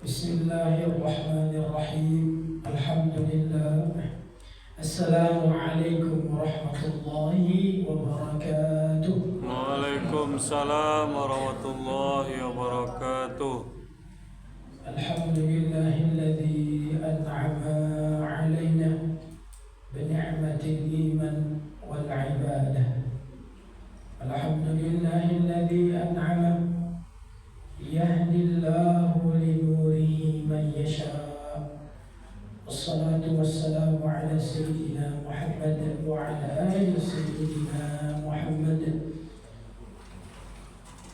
Bismillahirrahmanirrahim. Alhamdulillah. Assalamualaikum warahmatullahi wabarakatuh. Waalaikumsalam warahmatullahi wabarakatuh. Alhamdulillahilladzi an'ama 'alaina bi ni'matil iman wal 'ibadah. Alhamdulillahilladzi an'ama yahdillahu linurihi man yasha. Wassalatu wassalamu ala sayyidina Muhammad wa ala ali sayyidina Muhammad.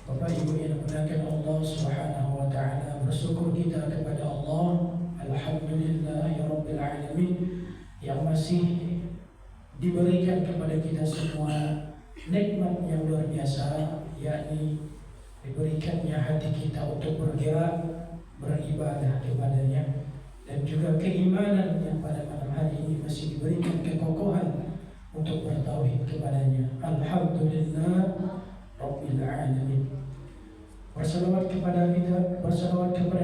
Bapak Ibu yang dimuliakan Allah Subhanahu wa taala, bersyukur kita kepada Allah, alhamdulillahirabbil alamin, yang masih diberikan kepada kita semua nikmat yang luar biasa, yakni diberikannya hati kita untuk bergerak beribadah kepadanya, dan juga keimanan yang pada malam hari ini masih diberikan kekokohan untuk bertauhid kepadanya. Alhamdulillah Rabbil Alamin. Bersalawat kepada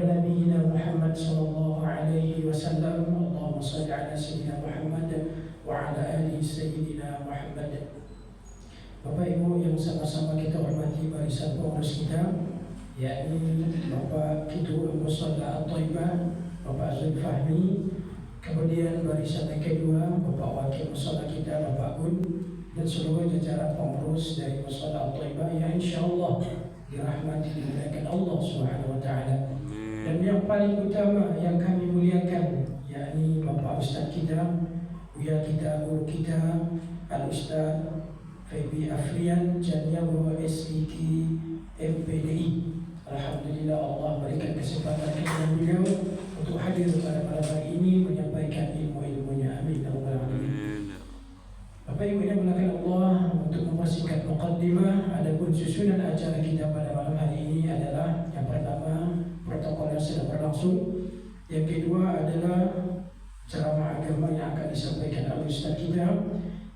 Nabi Muhammad sallallahu alaihi wasallam. Allahumma shalli ala sayyidina Muhammad wa ala ali sayyidina Muhammad. Bapak Ibu yang sama-sama kita hormati barisan pengurus kita, yakni Bapak Ketua Musalla At-Thaibah, Bapak Zul Fahmi, kemudian barisan yang kedua Bapak Wakil Musalla kita, Bapak Gun, dan seluruh jajaran pengurus dari Musalla At-Thaibah yang insyaallah dirahmati dimuliakan Allah Subhanahu wa taala. Dan yang paling utama yang kami muliakan, yakni Bapak Ustaz kita, Buya kita, guru kita, Al-Ustaz Febi Afrian Janiawo SIK MPDI. Alhamdulillah Allah berikan kesempatan kepada beliau untuk hadir pada malam hari ini menyampaikan ilmu-ilmunya. Amin. Bapak Ibu yang dimuliakan Allah, untuk mempersingkat muqaddimah, adapun susunan acara kita pada malam hari ini adalah: yang pertama, protokol yang sedang berlangsung; yang kedua adalah ceramah agama yang akan disampaikan oleh Ustaz kita;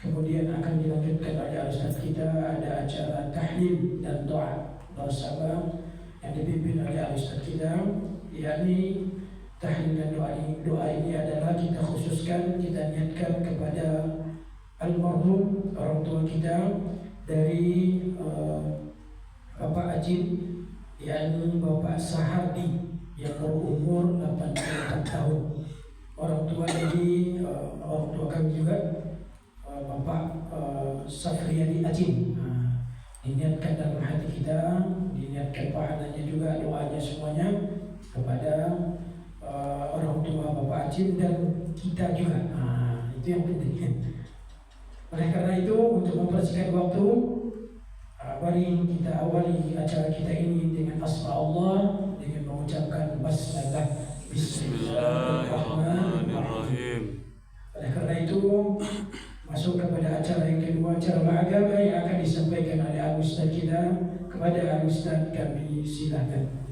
kemudian akan dilanjutkan oleh Ustaz kita ada acara tahlil dan doa bersama yang dipimpin oleh Ustaz kita, yakni tahlil dan doa ini adalah kita khususkan, kita niatkan kepada almarhum orang tua kita dari Bapak Ajib, yakni Bapak Sahardi yang berumur 84 tahun. Orang tua dari orang tua kami juga Bapak Safriyadi Ajib. diniatkan dalam hati kita, diniatkan pahalanya juga, doanya semuanya kepada orang tua Bapak Acim dan kita juga. Itu yang penting. Oleh karena itu, untuk mempersingkat waktu, mari kita awali acara kita ini dengan asma Allah, dengan mengucapkan basmalah Bismillahirrahmanirrahim. Oleh karena itu, masuk kepada acara yang kedua, acara agama yang akan disampaikan oleh Al-Ustaz kita. Kepada Al-Ustaz kami silakan.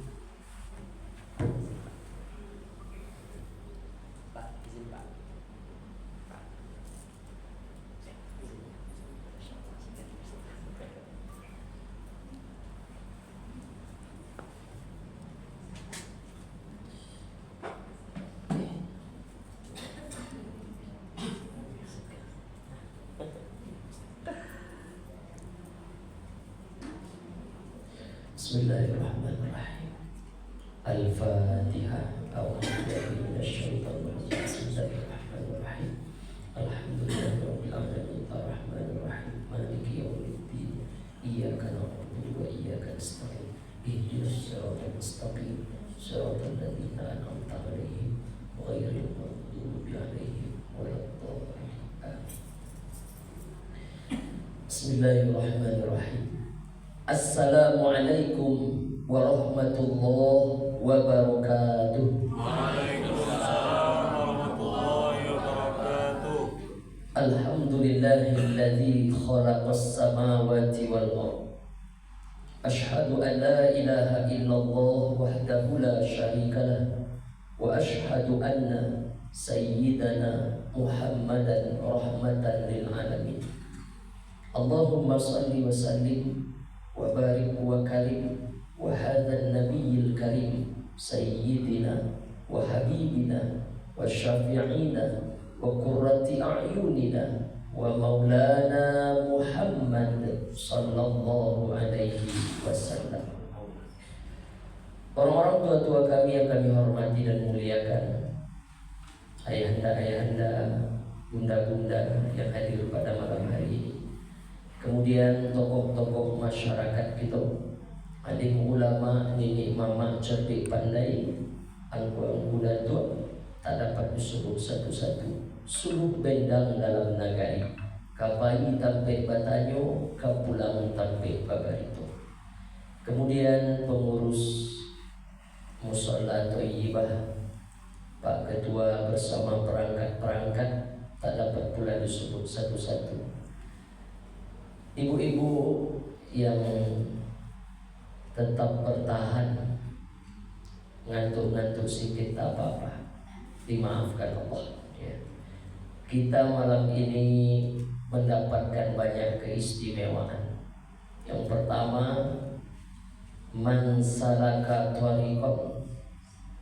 Bismillahirrahmanirrahim. Al-Fatihah. A'udzubillahi minasyaitonir rajim. Bismillahirrahmanirrahim. Alhamdulillahirabbil alamin arrahmanir rahim maliki yaumiddin. Iyyaka na'budu wa iyyaka nasta'in. Ihdinas siratal mustaqim. Siratal ladzina an'amta 'alaihim ghairil maghdubi 'alaihim waladdallin. Amin. Bismillahirrahmanirrahim. Assalamualaikum warahmatullahi wabarakatuh. Waalaikumsalam warahmatullahi wabarakatuh. Alhamdulillahilladzi khalaqas samawati wal ardh. Ashhadu an la ilaha illallah wahdahu la syarikalah wa ashhadu anna sayyidana Muhammadan rahmatan lil alamin. Allahumma salli wa sallim wa barik wa karim wa hadzal nabiyil karim sayyidina wa habibina wa syafi'ina wa qurrati a'yunina wa maulana Muhammad sallallahu alaihi wasallam. Orang-orang tua-tua kami yang kami hormati dan muliakan, ayahanda-ayahanda, bunda-bunda yang hadir pada malam hari ini, kemudian tokoh-tokoh masyarakat kita, alim ulama, nenek mama cerdik pandai, angkuang budak tua, tak dapat disebut satu-satu. Suluh bendang dalam nagari, kapai tampe batanyo, kapulang tampe pagarito. Kemudian pengurus Mushola Thayyibah, Pak Ketua bersama perangkat-perangkat, tak dapat pula disebut satu-satu. Ibu-ibu yang tetap bertahan, ngantuk-ngantuk sedikit tak apa-apa, dimaafkan Allah ya. Kita malam ini mendapatkan banyak keistimewaan. Yang pertama, man salaka thariqan,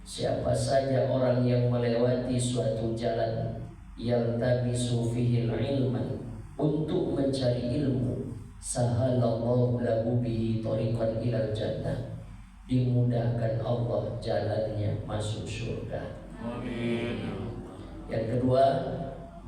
siapa saja orang yang melewati suatu jalan, yaltabisu fihil ilman, untuk mencari ilmu, sahalallahu lahu bihi thariqan ilal jannah, dimudahkan Allah jalannya masuk surga. Amin. Yang kedua,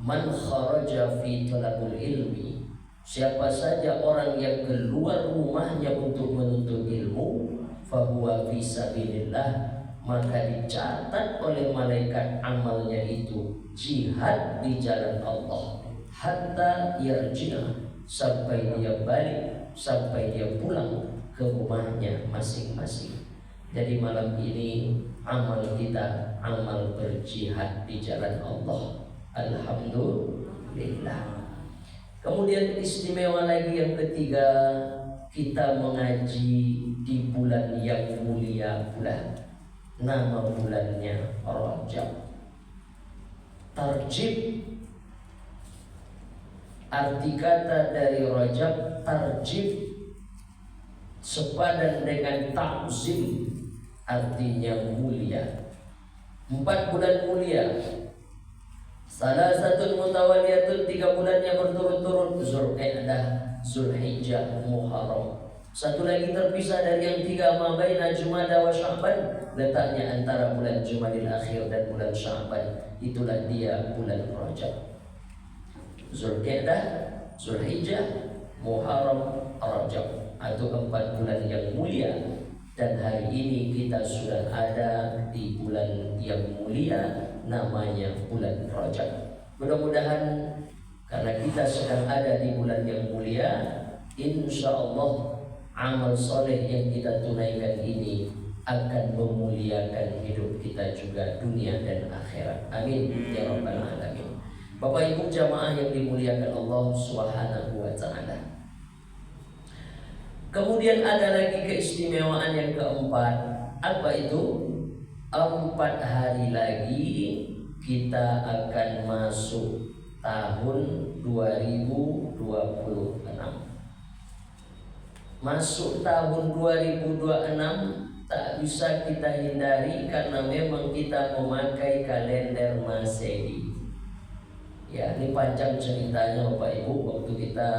man kharaja fi talabul ilmi, siapa saja orang yang keluar rumahnya untuk menuntut ilmu, fahuwa fi sabilillah, maka dicatat oleh malaikat amalnya itu jihad di jalan Allah, hatta yarji'ah, sampai dia balik, sampai dia pulang ke rumahnya masing-masing. Jadi malam ini amal kita, amal berjihad di jalan Allah. Alhamdulillah. Kemudian istimewa lagi yang ketiga, kita mengaji di bulan yang mulia pula. Nama bulannya Rajab. Tarjib, arti kata dari Rajab, tarjib, sepadan dengan ta'zim, artinya mulia. 4 bulan mulia, salah satu mutawaliyatun, 3 bulan yang berturut-turut, Zulqa'dah, Zulhijjah, Muharram. Satu lagi terpisah dari yang 3, mabaina Jumada wa Sya'ban, letaknya antara bulan Jumadil Akhir dan bulan Sya'ban. Itulah dia bulan Rajab. Zulqa'dah, Zulhijjah, Muharram, Rajab, atau 4 bulan yang mulia. Dan hari ini kita sudah ada di bulan yang mulia, namanya bulan Rajab. Mudah-mudahan karena kita sedang ada di bulan yang mulia, insya Allah amal soleh yang kita tunaikan ini akan memuliakan hidup kita juga dunia dan akhirat. Amin ya rabbal alamin. Bapak Ibu jamaah yang dimuliakan Allah Subhanahu wa taala. Kemudian ada lagi keistimewaan yang keempat. Apa itu? 4 hari lagi kita akan masuk tahun 2026. Masuk tahun 2026 tak bisa kita hindari karena memang kita memakai kalender Masehi. Ya, ini panjang ceritanya Bapak Ibu. Waktu kita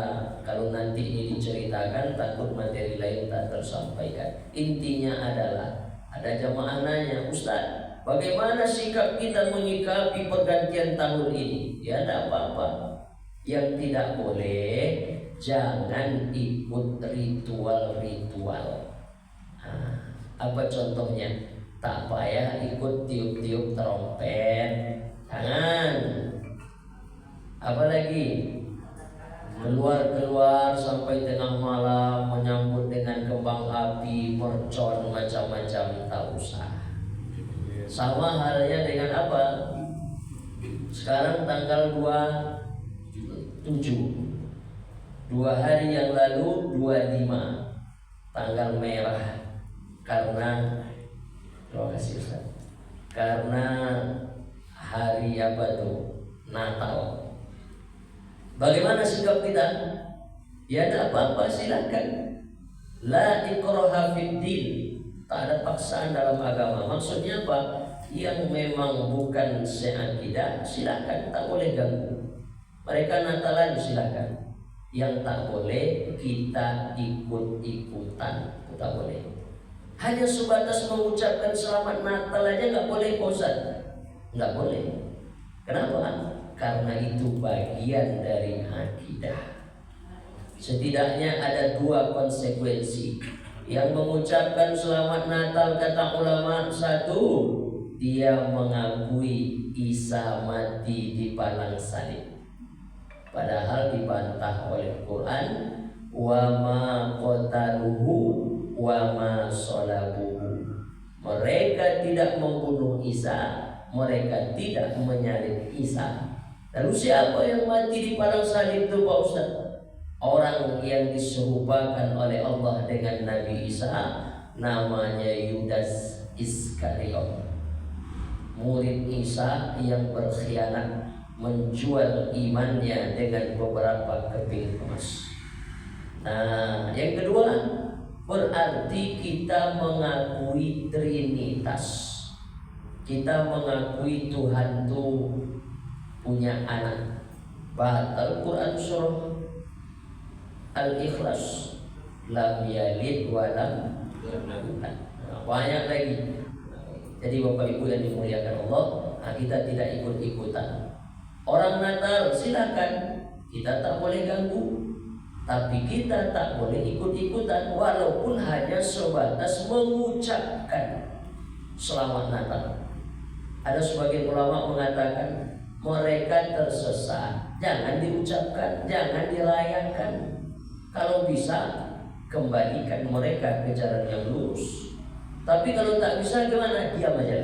kalau nanti ini diceritakan takut materi lain tak tersampaikan. Intinya adalah ada jamaah nanya, Ustaz, bagaimana sikap kita menyikapi pergantian tahun ini? Ya, tidak apa-apa. Yang tidak boleh, jangan ikut ritual-ritual. Apa contohnya? Tak payah ikut tiup-tiup trompet. Jangan. Apalagi keluar sampai tengah malam menyambut dengan kembang api, mercon, macam-macam, tak usah. Sama halnya dengan apa? Sekarang tanggal 27, 2 hari yang lalu 25, tanggal merah karena terima kasih Ustaz. Karena hari apa tuh? Natal. Bagaimana sikap kita? Ya tidak apa-apa, silakan. La ikraha fid din. Tak ada paksaan dalam agama. Maksudnya apa? Yang memang bukan seakidah silakan, tak boleh ganggu. Mereka Natalan silakan. Yang tak boleh kita ikut-ikutan, tak boleh. Hanya sebatas mengucapkan selamat Natal aja nggak boleh, Ustaz. Nggak boleh. Kenapa? Karena itu bagian dari akidah. Setidaknya ada 2 konsekuensi. Yang mengucapkan selamat Natal kata ulama, 1, dia mengakui Isa mati di palang salib. Padahal dibantah oleh Quran, wa ma qataluhu wa ma salabuhu. Mereka tidak membunuh Isa, mereka tidak menyalib Isa. Lalu siapa yang mati di palang salib itu Pak Ustaz? Orang yang diserupakan oleh Allah dengan Nabi Isa, namanya Yudas Iskariot, murid Isa yang berkhianat, menjual imannya dengan beberapa keping emas. Nah, yang kedua, berarti kita mengakui Trinitas. Kita mengakui Tuhan itu punya anak. Batal Quran surah Al-Ikhlas, lam yalid wa lam yulad. Banyak lagi. Jadi Bapak Ibu yang dimuliakan Allah, kita tidak ikut-ikutan. Orang Natal silakan, kita tak boleh ganggu. Tapi kita tak boleh ikut-ikutan, walaupun hanya sebatas mengucapkan selamat Natal. Ada sebagian ulama mengatakan mereka tersesat, jangan diucapkan, jangan dirayakan. Kalau bisa, kembalikan mereka ke jalan yang lurus. Tapi kalau tak bisa, gimana? Diam aja.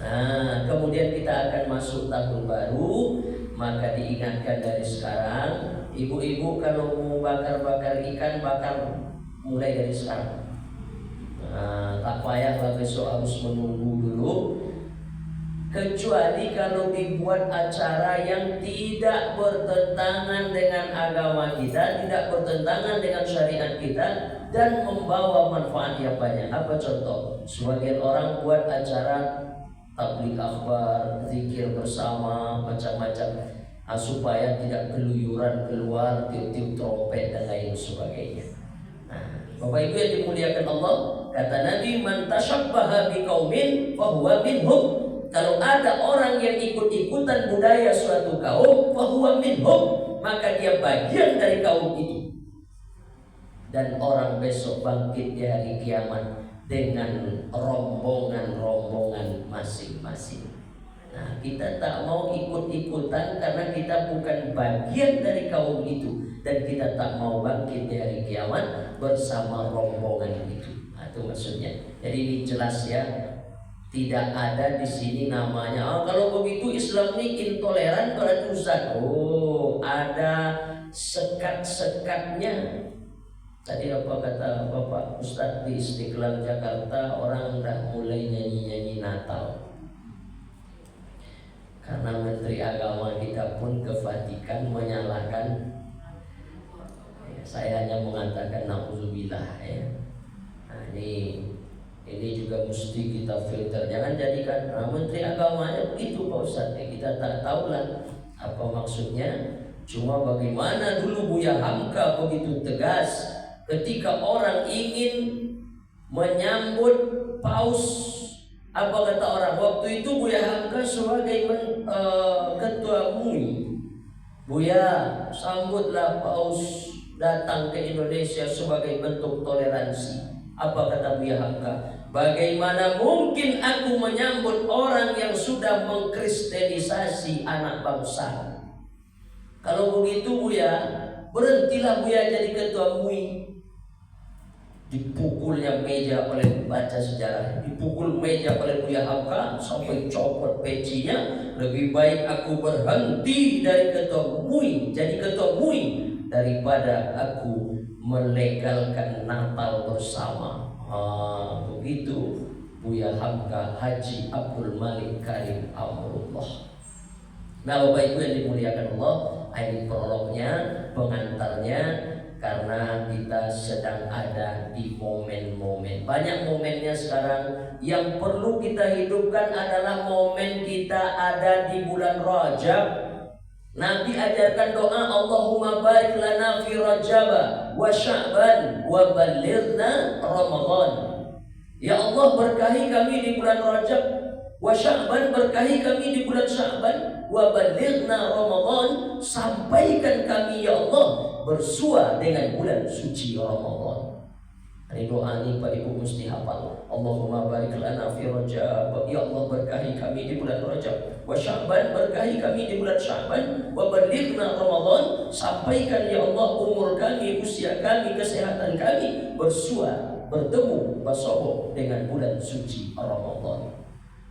Nah, kemudian kita akan masuk tahun baru, maka diingatkan dari sekarang, ibu-ibu kalau mau bakar-bakar ikan, bakar mulai dari sekarang. Nah, tak payahlah besok harus menunggu dulu. Kecuali kalau dibuat acara yang tidak bertentangan dengan agama kita, tidak bertentangan dengan syariat kita, dan membawa manfaat yang banyak. Apa contoh? Sebagian orang buat acara tabligh akhbar, zikir bersama, macam-macam, supaya tidak keluyuran keluar, tiup-tiup trompet dan lain sebagainya. Nah, Bapak Ibu yang dimuliakan Allah, kata Nabi, man tashabbaha biqaumin fahuwa minhum. Kalau ada orang yang ikut-ikutan budaya suatu kaum, fahuwa minhum, maka dia bagian dari kaum itu. Dan orang besok bangkit di hari kiamat dengan rombongan-rombongan masing-masing. Nah, kita tak mau ikut-ikutan karena kita bukan bagian dari kaum itu, dan kita tak mau bangkit di hari kiamat bersama rombongan itu. Nah, itu maksudnya. Jadi ini jelas ya, tidak ada di sini namanya kalau begitu Islam ini intoleran berarti Ustaz. Oh, ada sekat-sekatnya. Tadi apa kata Bapak Ustadz di Istiqlal Jakarta, orang udah mulai nyanyi-nyanyi Natal karena Menteri Agama kita pun ke Vatikan menyalahkan. Saya hanya mengatakan na'udzubillah ya. Nah, ini juga mesti kita filter. Jangan jadikan Menteri Agamanya begitu Pak Ustadz. Kita tak tahu lah apa maksudnya. Cuma bagaimana dulu Buya Hamka begitu tegas ketika orang ingin menyambut paus. Apa kata orang waktu itu? Buya Hamka sebagai ketua MUI, Buya sambutlah paus datang ke Indonesia sebagai bentuk toleransi. Apa kata Buya Hamka? Bagaimana mungkin aku menyambut orang yang sudah mengkristenisasi anak bangsa? Kalau begitu Buya, berhentilah Buya jadi ketua MUI. Dipukulnya meja oleh baca sejarah, dipukul meja oleh Buya Hamka sampai copot pecinya. Lebih baik aku berhenti dari ketua MUI, jadi ketua MUI, daripada aku melegalkan Natal bersama. Begitu Buya Hamka Haji Abdul Malik Karim Amrullah. Nah, Bapak Ibu yang dimuliakan Allah, ini prolognya, pengantarnya. Karena kita sedang ada di momen-momen, banyak momennya sekarang. Yang perlu kita hidupkan adalah momen kita ada di bulan Rajab. Nabi ajarkan doa, Allahumma barik lana fi Rajab wa Sya'ban wa balighna Ramadan. Ya Allah, berkahi kami di bulan Rajab, wa Sya'ban, berkahi kami di bulan Sya'ban, wa balighna Ramadan, sampaikan kami ya Allah bersua dengan bulan suci Ramadan. Ini doa ini Pak Ibu mesti hafal. Allahumma barik lana fi Rajab, ya Allah berkahi kami di bulan Rajab, wa Sya'ban, berkahi kami di bulan Sya'ban, wa balighna Ramadan, sampaikan ya Allah umur kami, usia kami, kesehatan kami bersua, bertemu, bersohor dengan bulan suci Ramadan.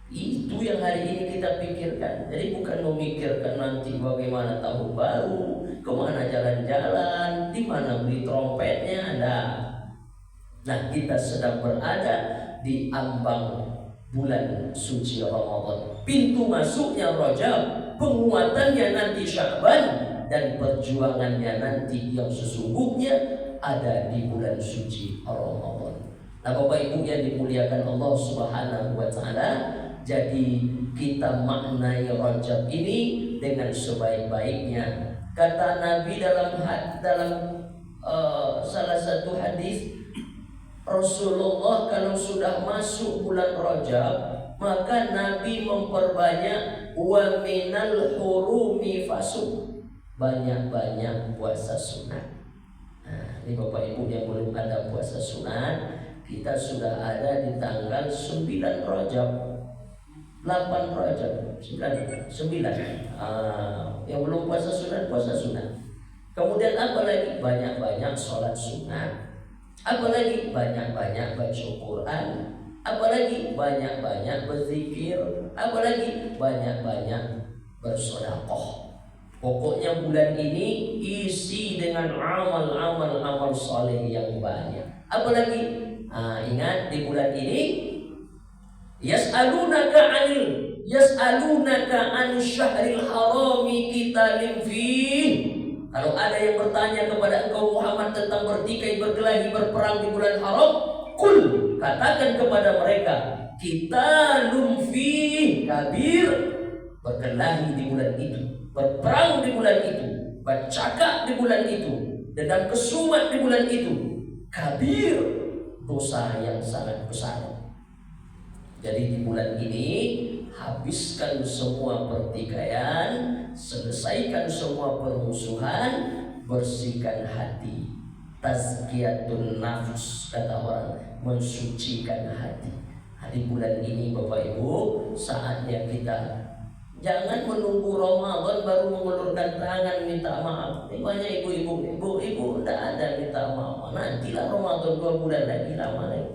Itu yang hari ini kita pikirkan. Jadi bukan memikirkan nanti bagaimana tahun baru, kemana jalan-jalan, di mana beli trompetnya. Nah, kita sedang berada di ambang bulan suci Ramadan. Pintu masuknya Rajab, penguatannya nanti Sya'ban, dan perjuangannya nanti yang sesungguhnya ada di bulan suci Ramadan. Nah, Bapak Ibu yang dimuliakan Allah Subhanahu wa Ta'ala, jadi kita maknai Rajab ini dengan sebaik-baiknya. Kata Nabi dalam salah satu hadis, Rasulullah kalau sudah masuk bulan Rajab, maka Nabi memperbanyak wa minal hurumi fasum, banyak-banyak puasa sunat. Nah, ini Bapak Ibu yang belum ada puasa sunat, kita sudah ada di tanggal 9 Rajab, 8 Rajab, 9. Yang belum puasa sunat. Kemudian apa lagi? Banyak-banyak sholat sunat. Apa lagi? Banyak-banyak baca Quran. Apa lagi? Banyak-banyak berzikir. Apa lagi? Banyak-banyak bersedekah. Pokoknya bulan ini isi dengan amal saleh yang banyak. Apa lagi? Ingat di bulan ini Yas'alunaka an syahril harami qitalin fih. Kalau ada yang bertanya kepada engkau Muhammad tentang bertikai, berkelahi, berperang di bulan haram, kul, katakan kepada mereka, qitalun fih kabir, berkelahi di bulan itu, berperang di bulan itu, bercakap di bulan itu, dendam kesumat di bulan itu, kabir, dosa yang sangat besar. Jadi di bulan ini habiskan semua pertikaian, selesaikan semua permusuhan, bersihkan hati. Tazkiyatun nafs, kata orang, mensucikan hati. Di bulan ini Bapak Ibu, saatnya kita jangan menunggu Ramadan baru mengulurkan tangan minta maaf. Ini banyak ibu-ibu tidak ada minta maaf. Nantilah Ramadan 2 bulan lagi, lama lagi.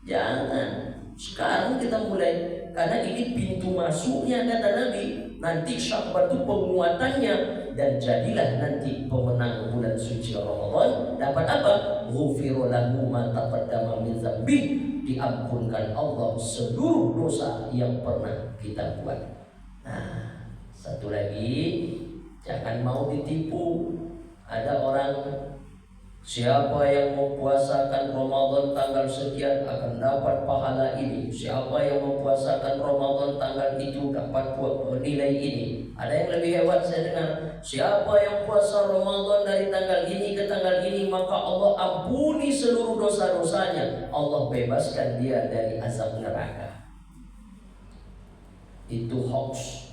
Jangan. Sekarang kita mulai, karena ini pintu masuknya kata Nabi. Nanti Syawal itu penguatannya, dan jadilah nanti pemenang bulan suci Ramadan. Dapat apa? Ghufira lahu ma taqaddama min dzambi, diampunkan Allah seluruh dosa yang pernah kita buat. Nah, satu lagi, jangan mau ditipu. Ada orang, siapa yang mempuasakan Ramadan tanggal sekian akan dapat pahala ini. Siapa yang mempuasakan Ramadan tanggal itu dapat nilai ini. Ada yang lebih hebat saya dengar. Siapa yang puasa Ramadan dari tanggal ini ke tanggal ini, maka Allah ampuni seluruh dosa-dosanya. Allah bebaskan dia dari azab neraka. Itu hoax.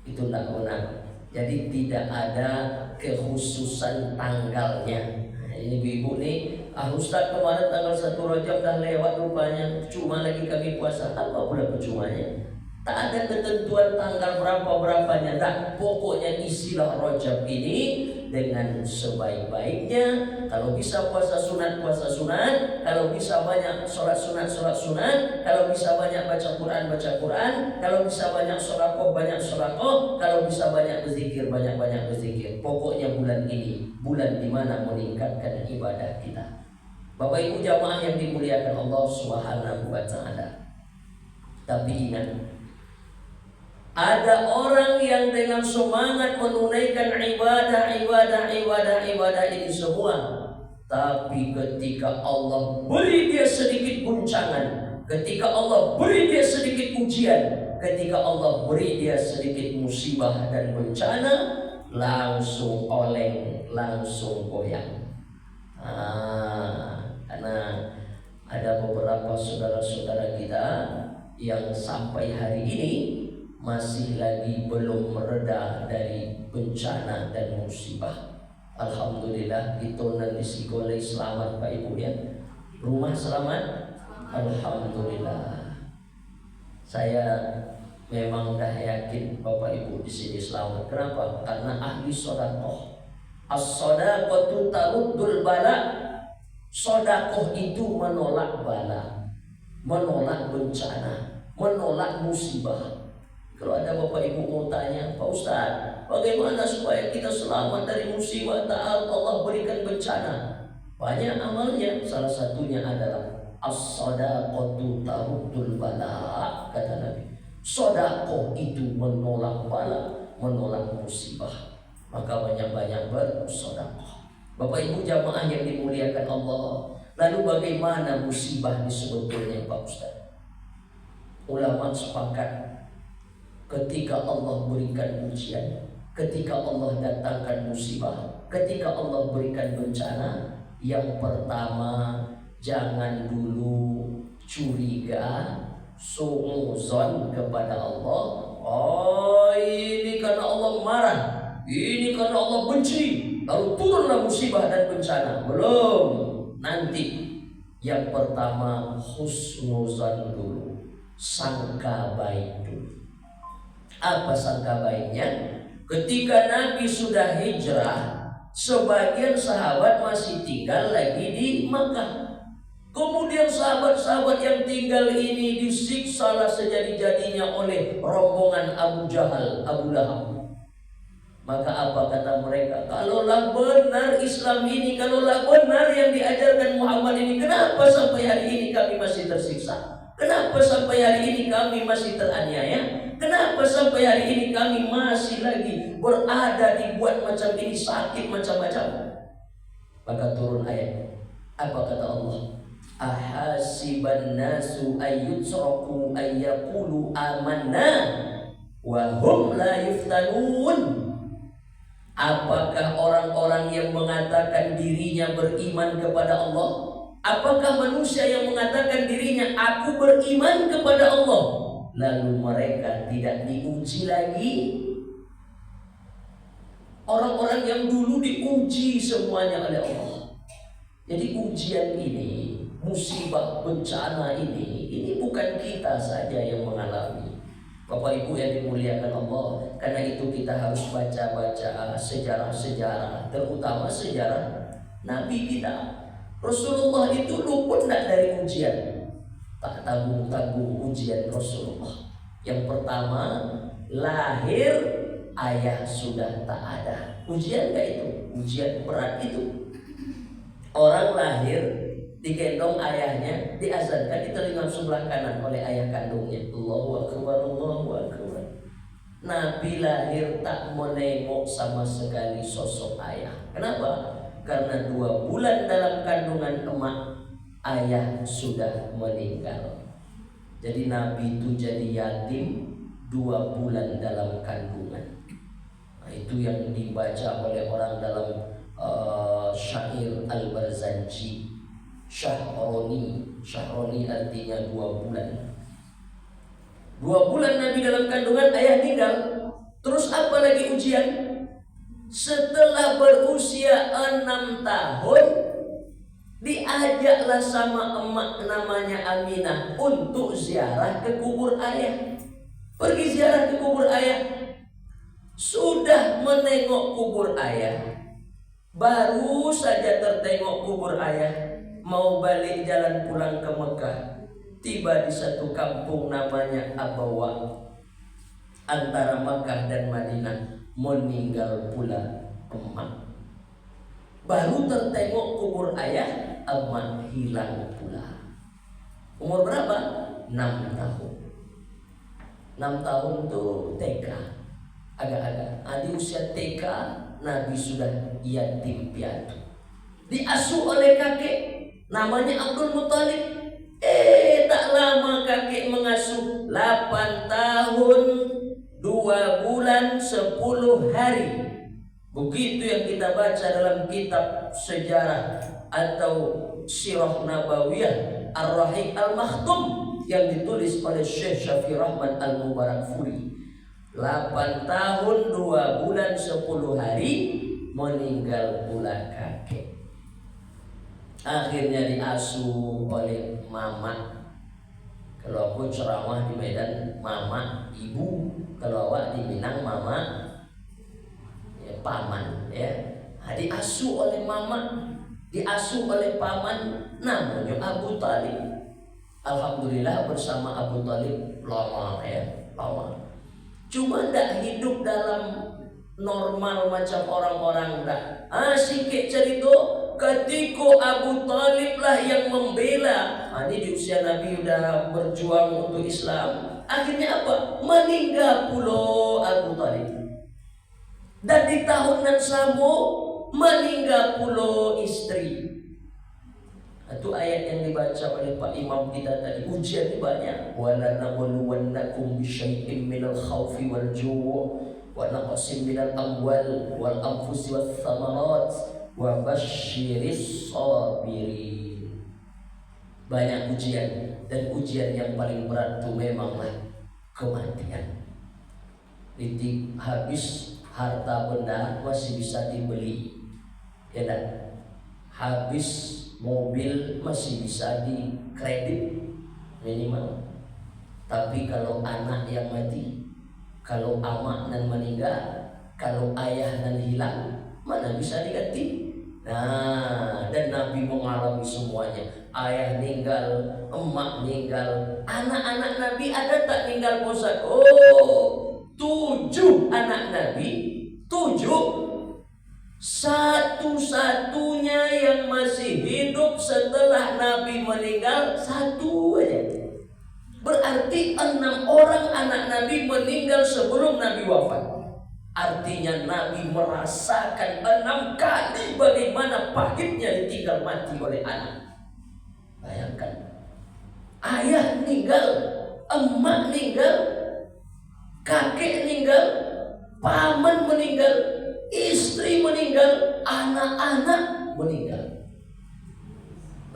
Itu tidak benar. Jadi tidak ada kekhususan tanggalnya. Ini ibu nih, Ustaz kemarin tanggal 1 Rajab dah lewat rupanya, cuma lagi kami puasa. Apa pula percumanya? Tak ada ketentuan tanggal berapa-berapanya. Nah, pokoknya isilah Rajab ini dengan sebaik-baiknya. Kalau bisa puasa sunat, puasa sunat. Kalau bisa banyak sholat sunat, sholat sunat. Kalau bisa banyak baca Quran, baca Quran. Kalau bisa banyak sholako, banyak sholako. Kalau bisa banyak berzikir, banyak-banyak berzikir. Pokoknya bulan ini, bulan dimana meningkatkan ibadah kita. Bapak Ibu jamaah yang dimuliakan Allah Subhanahu wa Ta'ala. Tapi ingat, ada orang yang dengan semangat menunaikan ibadah ini semua, tapi ketika Allah beri dia sedikit guncangan, ketika Allah beri dia sedikit ujian, ketika Allah beri dia sedikit musibah dan bencana, langsung oleng, langsung goyang. Karena ada beberapa saudara-saudara kita yang sampai hari ini masih lagi belum mereda dari bencana dan musibah. Alhamdulillah, itu nanti Sigolai selamat Pak Ibu ya. Rumah selamat, alhamdulillah. Saya memang dah yakin Bapak Ibu di sini selamat. Kenapa? Karena ahli sedekah. As-shadaqatu taruddul bala. Sedekah itu menolak bala, menolak bencana, menolak musibah. Kalau ada Bapak Ibu mau tanya, Pak Ustaz, bagaimana supaya kita selamat dari musibah taat Allah berikan bencana? Banyak amalnya, salah satunya adalah as-shadaqatu taruddul bala, kata Nabi. Sedekah itu menolak bala, menolak musibah. Maka banyak-banyak bersedekah. Bapak Ibu jamaah yang dimuliakan Allah, lalu bagaimana musibah ini sebetulnya Pak Ustaz? Ulama sepakat, ketika Allah berikan ujian, ketika Allah datangkan musibah, ketika Allah berikan bencana, yang pertama jangan dulu curiga, suudzon kepada Allah. Oh, ini karena Allah marah, ini karena Allah benci, lalu turunlah musibah dan bencana. Belum, nanti yang pertama husnuzon dulu, sangka baik dulu. Apa sangka baiknya? Ketika Nabi sudah hijrah, sebagian sahabat masih tinggal lagi di Makkah. Kemudian sahabat-sahabat yang tinggal ini disiksa sejadi-jadinya oleh rombongan Abu Jahal, Abu Lahab. Maka apa kata mereka? Kalaulah benar Islam ini, kalaulah benar yang diajarkan Muhammad ini, kenapa sampai hari ini kami masih tersiksa? Kenapa sampai hari ini kami masih teraniaya? Kenapa sampai hari ini kami masih lagi berada dibuat macam ini, sakit macam-macam? Maka turun ayat. Apa kata Allah? Ahasiban nasu ayyutraku ayyaqulu amanna wa hum la yuftanun. Apakah orang-orang yang mengatakan dirinya beriman kepada Allah, apakah manusia yang mengatakan dirinya aku beriman kepada Allah, lalu mereka tidak diuji lagi. Orang-orang yang dulu diuji semuanya oleh Allah. Jadi ujian ini, musibah bencana ini bukan kita saja yang mengalami. Bapak Ibu yang dimuliakan Allah, karena itu kita harus baca-baca sejarah-sejarah, terutama sejarah Nabi kita. Rasulullah itu luput tidak dari ujian. Tak tanggung-tanggung ujian Rasulullah. Yang pertama, lahir ayah sudah tak ada. Ujian gak itu? Ujian berat itu. Orang lahir digendong ayahnya, diazankan di telinga sebelah kanan oleh ayah kandungnya. Allahu Akbar, Allahu Akbar. Nabi lahir tak menengok sama sekali sosok ayah. Kenapa? Karena 2 bulan dalam kandungan emak, ayah sudah meninggal. Jadi Nabi itu jadi yatim 2 bulan dalam kandungan. Nah, itu yang dibaca oleh orang dalam syair Al-Barzanji, Syahroni. Syahroni artinya 2 bulan. 2 bulan Nabi dalam kandungan, ayah tinggal. Terus apa lagi ujian? Setelah berusia 6 tahun, diajaklah sama emak namanya Aminah untuk ziarah ke kubur ayah. Pergi ziarah ke kubur ayah. Sudah menengok kubur ayah, baru saja tertengok kubur ayah, mau balik jalan pulang ke Mekah, tiba di satu kampung namanya Abawa, antara Mekah dan Madinah. Meninggal pula emak. Baru tertengok kubur ayah, emak hilang pula. Umur berapa? 6 tahun. 6 tahun tuh TK, agak-agak. Di usia TK Nabi sudah yatim piatu, diasuh oleh kakek namanya Abdul Muthalib. Tak lama kakek mengasuh, 8 tahun 2 bulan 10 hari. Begitu yang kita baca dalam kitab sejarah atau Sirah Nabawiyah Ar-Rahiq Al-Makhtum yang ditulis oleh Syekh Syafi Rahman Al-Mubarakfuri. 8 tahun 2 bulan 10 hari meninggal pula kakek. Akhirnya diasuh oleh mama. Kalau aku ceramah di Medan, mama, ibu. Kalau awak di Minang, mama, ya, paman, ya. Diasuh oleh mama, diasuh oleh paman, namanya Abu Talib. Alhamdulillah bersama Abu Talib lama, ya, lama. Cuma tidak hidup dalam normal macam orang-orang dah. Sikit cerita, ketika Abu Talib lah yang membela. Ini di usia Nabi sudah berjuang untuk Islam. Akhirnya apa? Meninggal pula Abu Talib. Dan di tahun yang sama meninggal pula istri. Itu ayat yang dibaca oleh Pak Imam kita tadi. Ujian banyak. Wala nabluwannakum bisyai'in minal khawfi wal ju' wa naqsin minal amwal wal anfusi wath thamarat wa basyiris sabirin. Banyak ujian, dan ujian yang paling berat itu memanglah kematian. Titik habis harta benda masih bisa dibeli, ya kan? Habis mobil masih bisa dikredit minimal. Tapi kalau anak yang mati, kalau amak dan meninggal, kalau ayah dan hilang, mana bisa diganti? Nah, dan Nabi mengalami semuanya. Ayah meninggal, emak meninggal, anak-anak Nabi ada tak meninggal Ustaz? 7 anak Nabi, 7. Satu-satunya yang masih hidup setelah Nabi meninggal 1 aja. Berarti 6 orang anak Nabi meninggal sebelum Nabi wafat. Artinya Nabi merasakan 6 kali bagaimana pahitnya ditinggal mati oleh anak. Bayangkan, ayah meninggal, emak meninggal, kakek meninggal, paman meninggal, istri meninggal, anak-anak meninggal.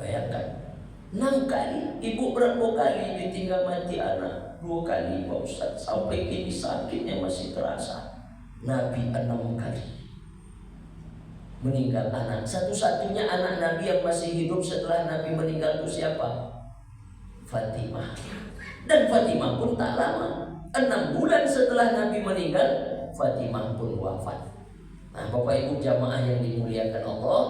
Bayangkan, 6 kali. Ibu berapa kali ditinggal mati anak? 2 kali Pak Ustaz, sampai kini sakitnya masih terasa. Nabi 6 kali meninggal anak. Satu-satunya anak Nabi yang masih hidup setelah Nabi meninggal itu siapa? Fatimah. Dan Fatimah pun tak lama, 6 bulan setelah Nabi meninggal, Fatimah pun wafat. Nah, Bapak Ibu jamaah yang dimuliakan Allah,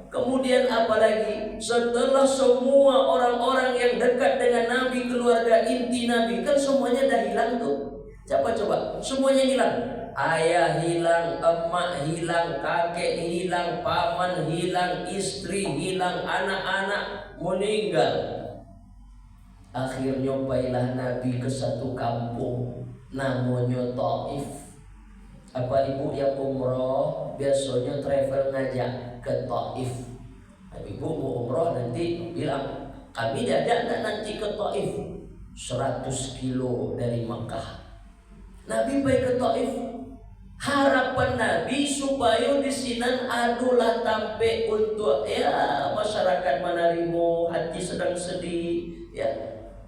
kemudian apalagi setelah semua orang-orang yang dekat dengan Nabi, keluarga inti Nabi, kan semuanya dah hilang tuh. Siapa coba? Semuanya hilang. Ayah hilang, emak hilang, kakek hilang, paman hilang, istri hilang, anak-anak meninggal. Akhirnya baiklah Nabi ke satu kampung namanya Taif. Apa ibu yang umroh biasanya travel ngajak ke Taif. Ibu mau umroh nanti bilang kami diajak nanti ke Taif, 100 kilo dari Makkah. Nabi pergi ke Taif. Harapan Nabi supaya di sini adulah tampe untuk masyarakat Manarimo hati sedang sedih ya.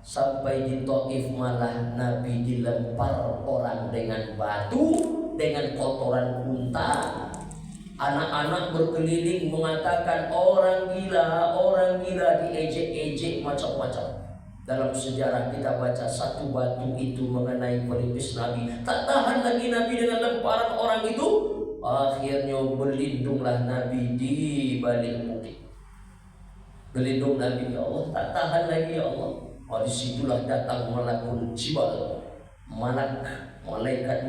Sampai di Taif malah Nabi dilempar orang dengan batu, dengan kotoran unta. Anak-anak berkeliling mengatakan orang gila, diejek-ejek macam-macam. Dalam sejarah kita baca satu batu itu mengenai pelipis Nabi. Tak tahan lagi Nabi dengan lemparan orang itu. Akhirnya berlindunglah Nabi di balik bukit. Berlindung Nabi, ya Allah, tak tahan lagi ya Allah. Disitulah datang malakul jibal, malaikat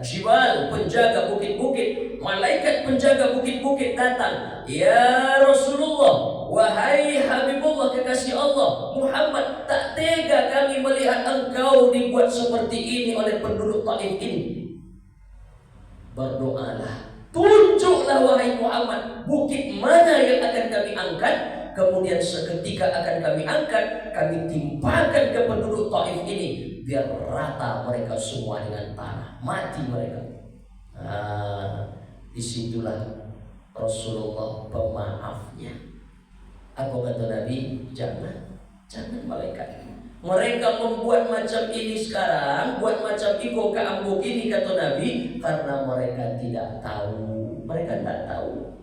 jibal, penjaga bukit-bukit. Malaikat penjaga bukit-bukit datang. Ya Rasulullah, wahai Habibullah kekasih Allah Muhammad, tak tega kami melihat engkau dibuat seperti ini oleh penduduk Taif ini. Berdoalah, tunjuklah wahai Muhammad bukit mana yang akan kami angkat. Kemudian seketika akan kami angkat, kami timpakan ke penduduk Taif ini, biar rata mereka semua dengan tanah, mati mereka. Disitulah Rasulullah pemaafnya. Apa kata Nabi? Jangan malaikat. Mereka membuat macam ini sekarang, buat macam iko keambuk ini kata Nabi, karena mereka tidak tahu. Mereka tidak tahu.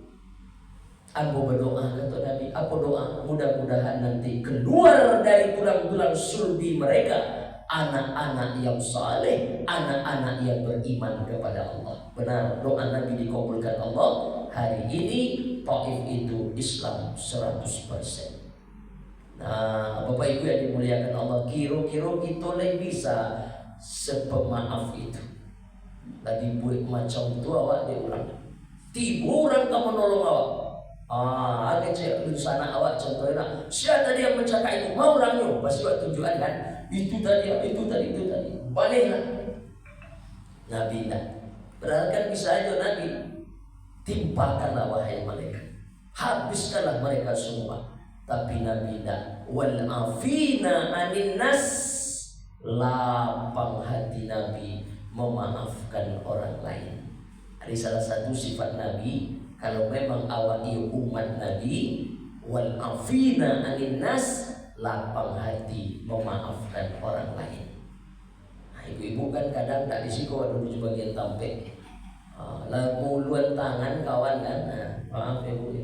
Aku berdoa kata Nabi, apa doa? Mudah-mudahan nanti keluar dari tulang-tulang sulbi mereka anak-anak yang saleh, anak-anak yang beriman kepada Allah. Benar, doa Nabi dikabulkan Allah. Hari ini Taif itu Islam 100%. Nah, Bapak Ibu yang dimuliakan Allah, kira-kira kita lagi bisa sepemaaf itu. Lagi buat macam itu awak diulang. Tiba orang kamu nolong awak. Ada cek di sana awak contohnya. Siapa tadi yang mencakap itu? Mau orangnya pasti buat tujuan kan? Itu tadi. Baliklah. Nabi tak. Berarti kan bisa aja Nabi. Timpakanlah wahai malaikat. Habiskanlah mereka semua. Tapi Nabi tak. Wal afina anin nas. Lapang hati Nabi memaafkan orang lain. Ada salah satu sifat Nabi. Kalau memang awak ia umat Nabi, wal afina anin nas, lapang hati memaafkan orang lain. Nah, ibu-ibu kan kadang tak disiko ada di bagian tampek. Lalu luan tangan kawan kan, maaf ya bu.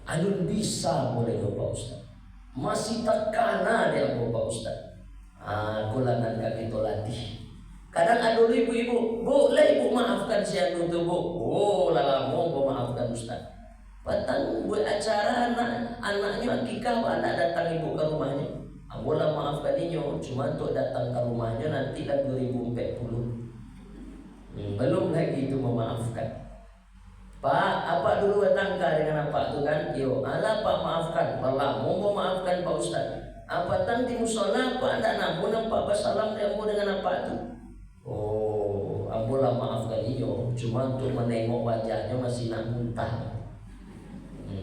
Alun bisa boleh Bapak Ustaz. Masih tak kana dia Bapak Ustaz. Kulangan kami to latih. Kadang ada ibu-ibu, boleh ibu maafkan si anu tu bu. Lama mau maafkan Ustaz. Patang buat acara anaknya akikah anak datang ibu ke rumahnya. Boleh maafkan ini, cuma untuk datang ke rumahnya nanti kan 2040. Belum lagi itu memaafkan. Pak, apa dulu tangga dengan apa tu kan? Yo, ala Pak maafkan. Lama mau maafkan Pak Ustaz. Apa tang di musola Pak anda namun nampak basalam kamu dengan apa tu? Ambolah maafkan iyo, cuma untuk menengok wajahnya masih nak muntah.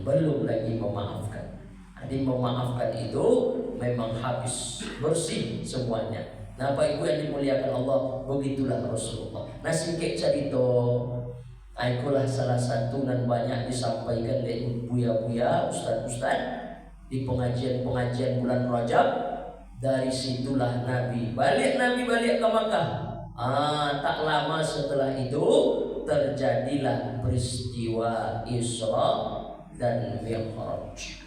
Belum lagi memaafkan. Jadi memaafkan itu memang habis bersih semuanya. Nah, Bapak Ibu yang dimuliakan Allah, begitulah Rasulullah. Nah, singkat cerita, itulah salah satu dan banyak disampaikan oleh buya-buya, ustaz-ustaz. di pengajian-pengajian bulan Rajab. Dari situlah Nabi balik ke Makkah. Tak lama setelah itu terjadilah peristiwa Isra dan Mi'raj.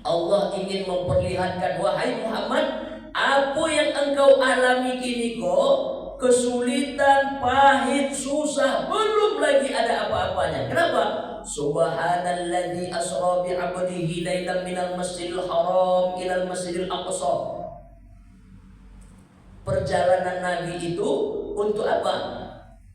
Allah ingin memperlihatkan, wahai Muhammad, apa yang engkau alami kini kok, kesulitan, pahit, susah, belum lagi ada apa-apanya. Kenapa? Subhanalladzi asra bi 'abdihi lailan minal masjidil haram ilal masjidil aqsa. Perjalanan Nabi itu untuk apa?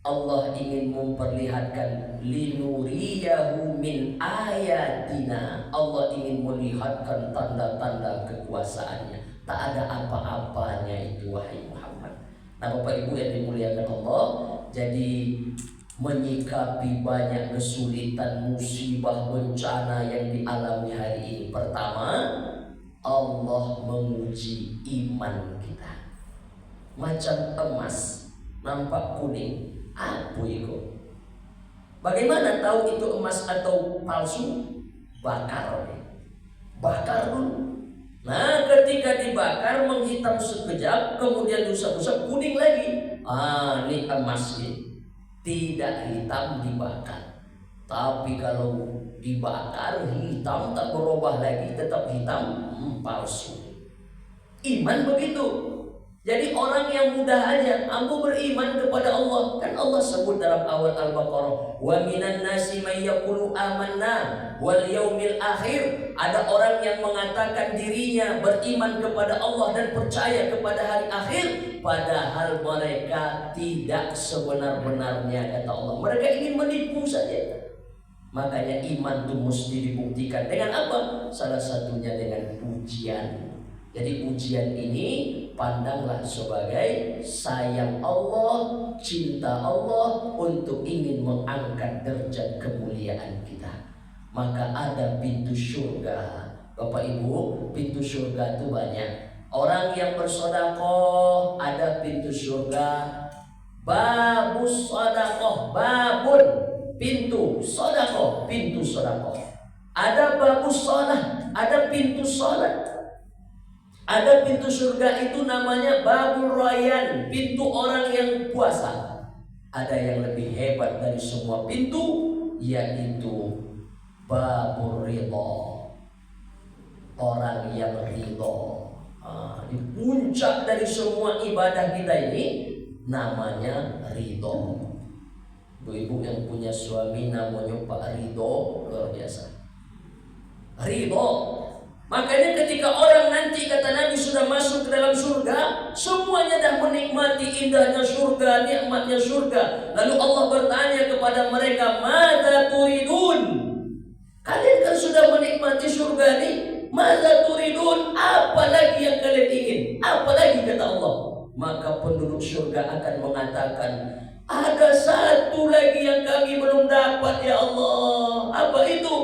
Allah ingin memperlihatkan linuriyahu min ayatina. Allah ingin melihatkan tanda-tanda kekuasaannya. Tak ada apa-apanya itu, wahai Muhammad. Nah, Bapak Ibu yang dimuliakan Allah, jadi menyikapi banyak kesulitan, musibah, bencana yang dialami hari ini. Pertama, Allah menguji iman kita. Macam emas nampak kuning, apa itu? Bagaimana tahu itu emas atau palsu? Bakar dulu. Nah, ketika dibakar menghitam sekejap, kemudian usap-usap kuning lagi. Ini emas ini. Tidak hitam dibakar. Tapi kalau dibakar hitam tak berubah lagi, tetap hitam, palsu. Iman begitu. Jadi orang yang mudah aja aku beriman kepada Allah. Kan Allah sebut dalam awal Al-Baqarah, wa minan nasi may yaqulu amanna wal yaumil akhir. Ada orang yang mengatakan dirinya beriman kepada Allah dan percaya kepada hari akhir, padahal mereka tidak sebenar-benarnya, kata Allah. Mereka ingin menipu saja. Makanya iman itu mesti dibuktikan dengan apa? Salah satunya dengan ujian. Jadi ujian ini pandanglah sebagai sayang Allah, cinta Allah untuk ingin mengangkat derajat kemuliaan kita. Maka ada pintu surga. Bapak Ibu, pintu surga itu banyak. Orang yang bersedekah ada pintu surga. Babus sedekah, babun pintu sedekah, pintu sedekah. Ada babus shalah, ada pintu salat. Ada pintu surga itu namanya babul rayyan, pintu orang yang puasa. Ada yang lebih hebat dari semua pintu, yaitu babul ridha, orang yang ridha. Di puncak dari semua ibadah kita ini namanya ridha. Ibu-ibu yang punya suami namanya Pak Ridho, luar biasa. Ridho. Makanya ketika orang nanti, kata Nabi, sudah masuk ke dalam surga, semuanya dah menikmati indahnya surga, nikmatnya surga. Lalu Allah bertanya kepada mereka, "Madza turidun?" Kalian kan sudah menikmati surga ini, "Madza turidun?" Apa lagi yang kalian ingin? Apa lagi, kata Allah. Maka penduduk surga akan mengatakan, "Ada satu lagi yang kami belum dapat, ya Allah." Apa itu?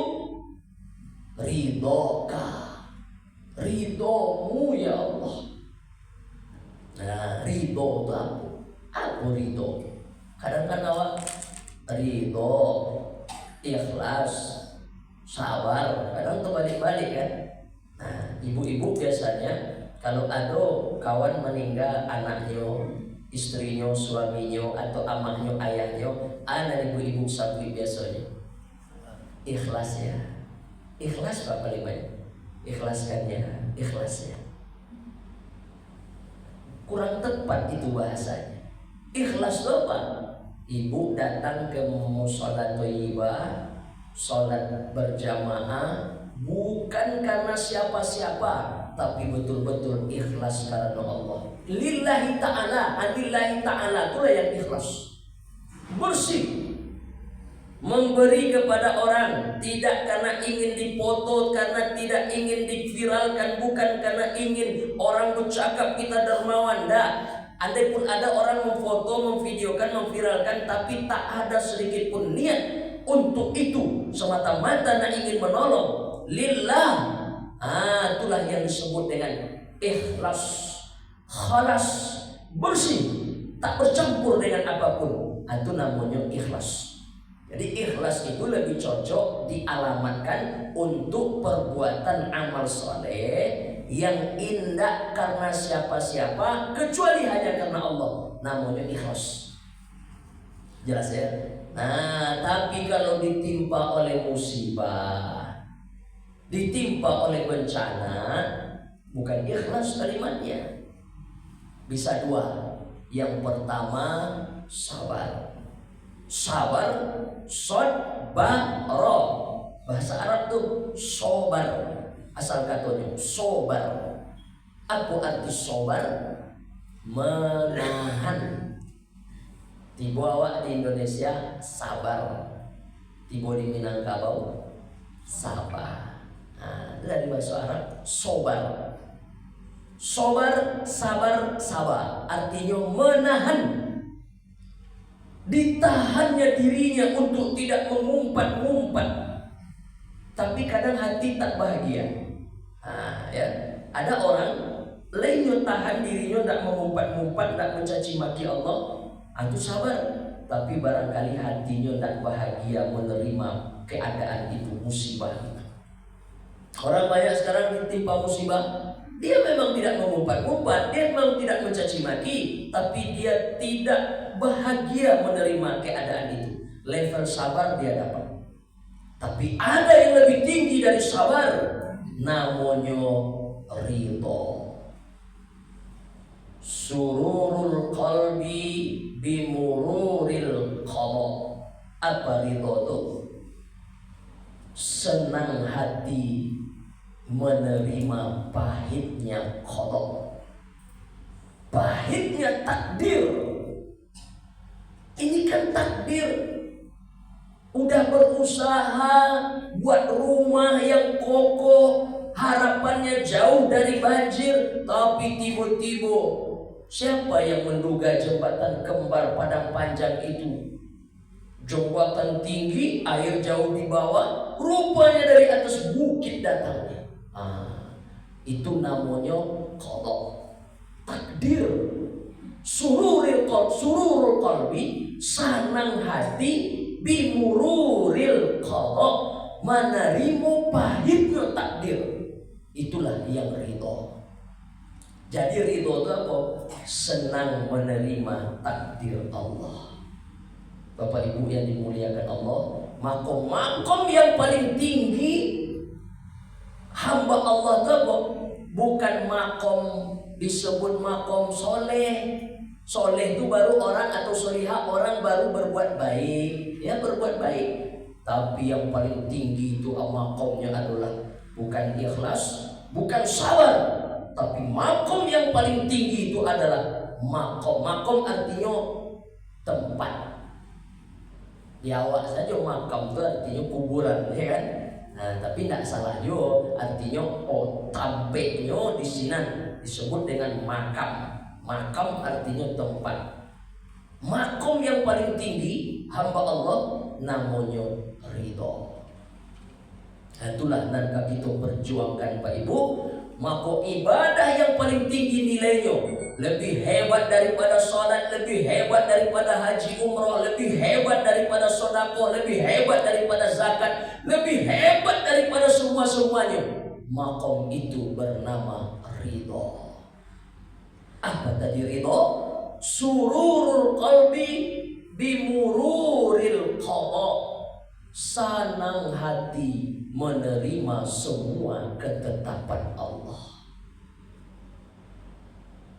Ridhoka, ridhomu ya Allah. Nah, ridho itu apa? Apa ridho? Kadang-kadang awak ridho, ikhlas, sabar, kadang terbalik-balik kan. Nah, ibu-ibu biasanya kalau ada kawan meninggal anaknya, istrinya, suaminya, atau amahnya, ayahnya, anak ibu-ibu sapi biasanya ikhlas ya. Ikhlas Pak paling banyak. Ikhlaskannya, ikhlasnya. Kurang tepat itu bahasanya. Ikhlas itu apa? Ibu datang ke mushola thayyibah, sholat berjamaah, bukan karena siapa-siapa, tapi betul-betul ikhlas karena Allah. Lillahi ta'ala, adillahi ta'ala, itulah yang ikhlas. Bersih. Memberi kepada orang tidak karena ingin dipoto, karena tidak ingin diviralkan, bukan karena ingin orang bercakap kita dermawan. Andai pun ada orang memfoto, memvideokan, memviralkan, tapi tak ada sedikit pun niat untuk itu, semata-mata nak ingin menolong lillah. Itulah yang disebut dengan ikhlas, khalas, bersih, tak bercampur dengan apapun. Itu namanya ikhlas. Jadi ikhlas itu lebih cocok dialamatkan untuk perbuatan amal soleh yang indah karena siapa-siapa kecuali hanya karena Allah. Namanya ikhlas. Jelas ya? Nah, tapi kalau ditimpa oleh musibah, ditimpa oleh bencana, bukan ikhlas kalimatnya. Bisa dua. Yang pertama sabar. Sabar, sodbaro. Bahasa Arab tuh sobar. Asal katanya sobar. Apa arti sobar? Menahan. Dibawa di Indonesia sabar. Tiba di Minangkabau sabar. Nah, dari bahasa Arab sobar. Sobar, sabar, sabar. Artinya menahan. Ditahannya dirinya untuk tidak mengumpat-ngumpat. Tapi kadang hati tak bahagia. Nah, ya. Ada orang lainnya tahan dirinya tidak mengumpat-ngumpat, tidak mencaci maki Allah. Itu sabar. Tapi barangkali hatinya tidak bahagia menerima keadaan itu, musibah itu. Orang banyak sekarang ditimpa musibah. Dia memang tidak mengumpat-ngumpat, dia memang tidak mencaci maki, tapi dia tidak bahagia menerima keadaan itu. Level sabar dia dapat. Tapi ada yang lebih tinggi dari sabar, namanya ridho. Sururul qalbi bimururil qada. Apa ridho itu? Senang hati menerima pahitnya qada. Pahitnya takdir. Ini kan takdir. Udah berusaha buat rumah yang kokoh, harapannya jauh dari banjir, tapi tiba-tiba siapa yang menduga jembatan kembar Padang Panjang itu? Jembatan tinggi, air jauh di bawah, rupanya dari atas bukit datangnya. Itu namanya qada, takdir. Sururul qalbi, senang hati, bimururil qada, menerima pahitnya takdir. Itulah yang ridho. Jadi ridho itu apa? Senang menerima takdir Allah. Bapak Ibu yang dimuliakan Allah, makom yang paling tinggi hamba Allah itu apa? Bukan makom disebut makom soleh. Soleh itu baru orang atau solihah orang baru berbuat baik, ya berbuat baik. Tapi yang paling tinggi itu makomnya adalah bukan ikhlas, bukan sabar, tapi makom yang paling tinggi itu adalah makom. Makom artinya tempat. Di awak saja makam itu artinya kuburan, ya kan? Nah, tapi tidak salah juga, artinya tampeknya di sini disebut dengan makam. Makam artinya tempat. Makom yang paling tinggi hamba Allah namanya ridho. Itulah yang kita perjuangkan Pak Ibu. Maka ibadah yang paling tinggi nilainya, lebih hebat daripada salat, lebih hebat daripada haji umrah, lebih hebat daripada sedekah, lebih hebat daripada zakat, lebih hebat daripada semua-semuanya. Makom itu bernama ridho. Apa tadi ridho? Sururul qalbi bimururil qada. Senang hati menerima semua ketetapan Allah.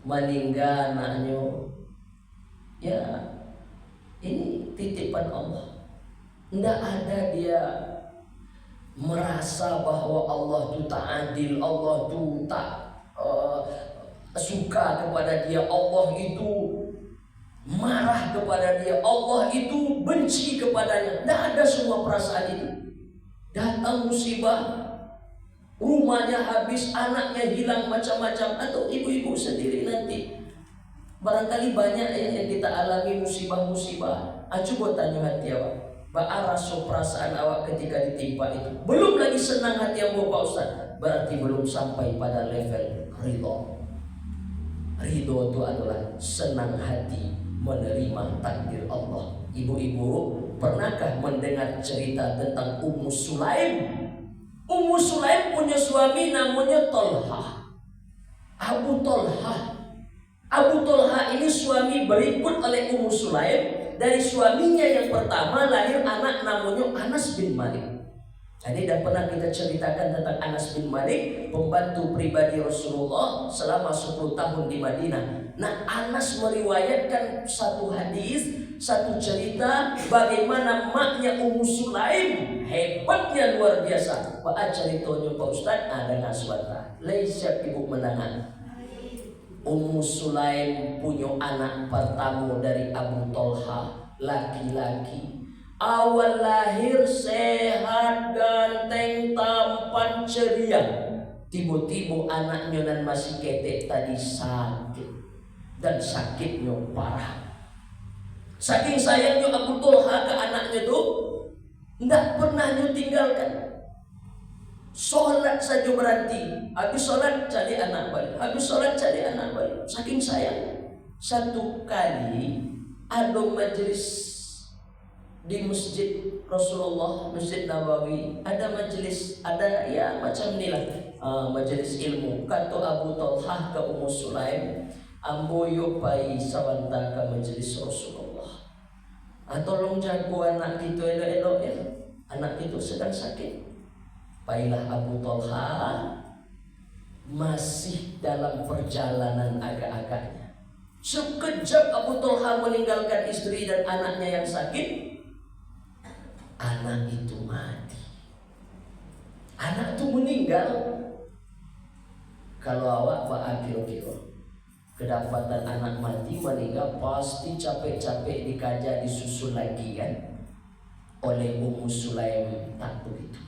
Meninggal anaknya, ya ini titipan Allah. Tidak ada dia merasa bahwa Allah itu tak adil, Allah itu tak suka kepada dia, Allah itu marah kepada dia, Allah itu benci kepadanya. Tidak ada semua perasaan itu. Datang musibah, rumahnya habis, anaknya hilang, macam-macam. Atau ibu-ibu sendiri nanti barangkali banyak yang kita alami musibah-musibah. Coba tanya hati awak, bagaimana rasa perasaan awak ketika ditimpa itu? Belum lagi senang hati yang Bapak Ustaz, berarti belum sampai pada level ridho. Ridho itu adalah senang hati menerima takdir Allah. Ibu-ibu pernahkah mendengar cerita tentang Ummu Sulaim? Ummu Sulaim punya suami namanya Tolha. Abu Tolha. Abu Tolha ini suami berikut oleh Ummu Sulaim. Dari suaminya yang pertama lahir anak namanya Anas bin Malik. Ini dah pernah kita ceritakan tentang Anas bin Malik, pembantu pribadi Rasulullah selama 10 tahun di Madinah. Nah, Anas meriwayatkan satu hadis, satu cerita bagaimana maknya Ummu Sulaim hebatnya luar biasa. Pak ceritanya Pak Ustaz ada ngaswata. Laisa ibu menangan. Ummu Sulaim punya anak pertama dari Abu Tolha, laki-laki. Awal lahir sehat, ganteng, tampan, ceria. Tiba-tiba anaknya dan masih ketek tadi sakit. Dan sakitnya parah. Saking sayangnya Abu Tolha ke anaknya tuh, tidak pernah dia tinggalkan. Sholat saja berhenti. Habis sholat cari anak balik. Habis sholat cari anak balik. Saking sayang. Satu kali ada majelis di masjid Rasulullah, Masjid Nabawi, ada majelis, ada ya macam inilah majelis ilmu. Kata Abu Tolha ke Ummu Sulaim, amboyo pai sawanta ke majelis Rasulullah. Tolong jago anak itu elok-elok ya. Anak itu sedang sakit. Pailah Abu Tolha masih dalam perjalanan agak-agaknya. Sekejap Abu Tolha meninggalkan istri dan anaknya yang sakit. Anak itu mati. Anak itu meninggal. Kalau awak kira-kira kedapatan anak mati meninggal, pasti capek-capek dikaja disusul lagi kan. Oleh Ummu Sulaim tak begitu.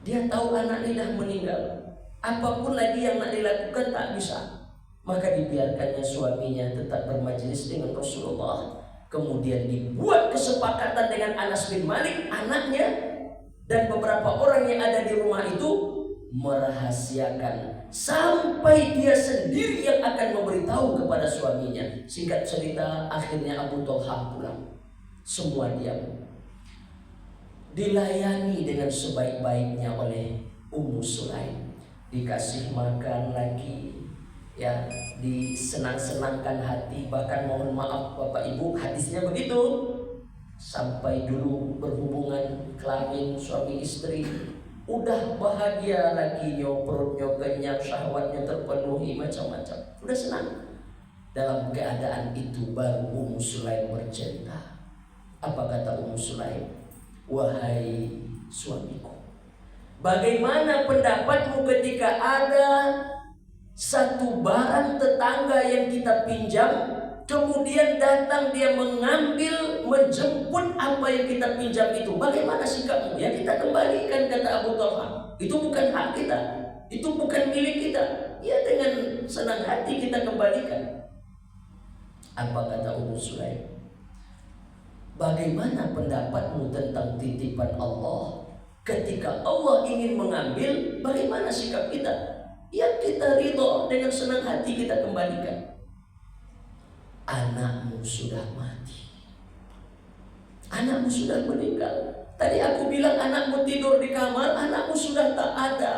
Dia tahu anak ini dah meninggal. Apapun lagi yang nak dilakukan tak bisa. Maka dibiarkannya suaminya tetap bermajlis dengan Rasulullah. Kemudian dibuat kesepakatan dengan Anas bin Malik, anaknya, dan beberapa orang yang ada di rumah itu merahasiakan sampai dia sendiri yang akan memberitahu kepada suaminya. Singkat cerita, akhirnya Abu Tolha pulang. Semua diam. Dilayani dengan sebaik-baiknya oleh Ummu Sulaim. Dikasih makan lagi, ya, disenang-senangkan hati. Bahkan mohon maaf Bapak Ibu, hadisnya begitu. Sampai dulu berhubungan kelamin suami istri, udah bahagia lagi, perutnya kenyang, syahwatnya terpenuhi, macam-macam, udah senang. Dalam keadaan itu baru Ummu Sulaim bercerita. Apa kata Ummu Sulaim? Wahai suamiku, bagaimana pendapatmu ketika ada satu barang tetangga yang kita pinjam, kemudian datang dia mengambil, menjemput apa yang kita pinjam itu? Bagaimana sikapmu? Ya kita kembalikan, kata Abu Tolha. Itu bukan hak kita, itu bukan milik kita. Ya dengan senang hati kita kembalikan. Apa kata Ummu Sulaim? Bagaimana pendapatmu tentang titipan Allah? Ketika Allah ingin mengambil, bagaimana sikap kita? Ya kita ridho, dengan senang hati kita kembalikan. Anakmu sudah mati. Anakmu sudah meninggal. Tadi aku bilang anakmu tidur di kamar, anakmu sudah tak ada.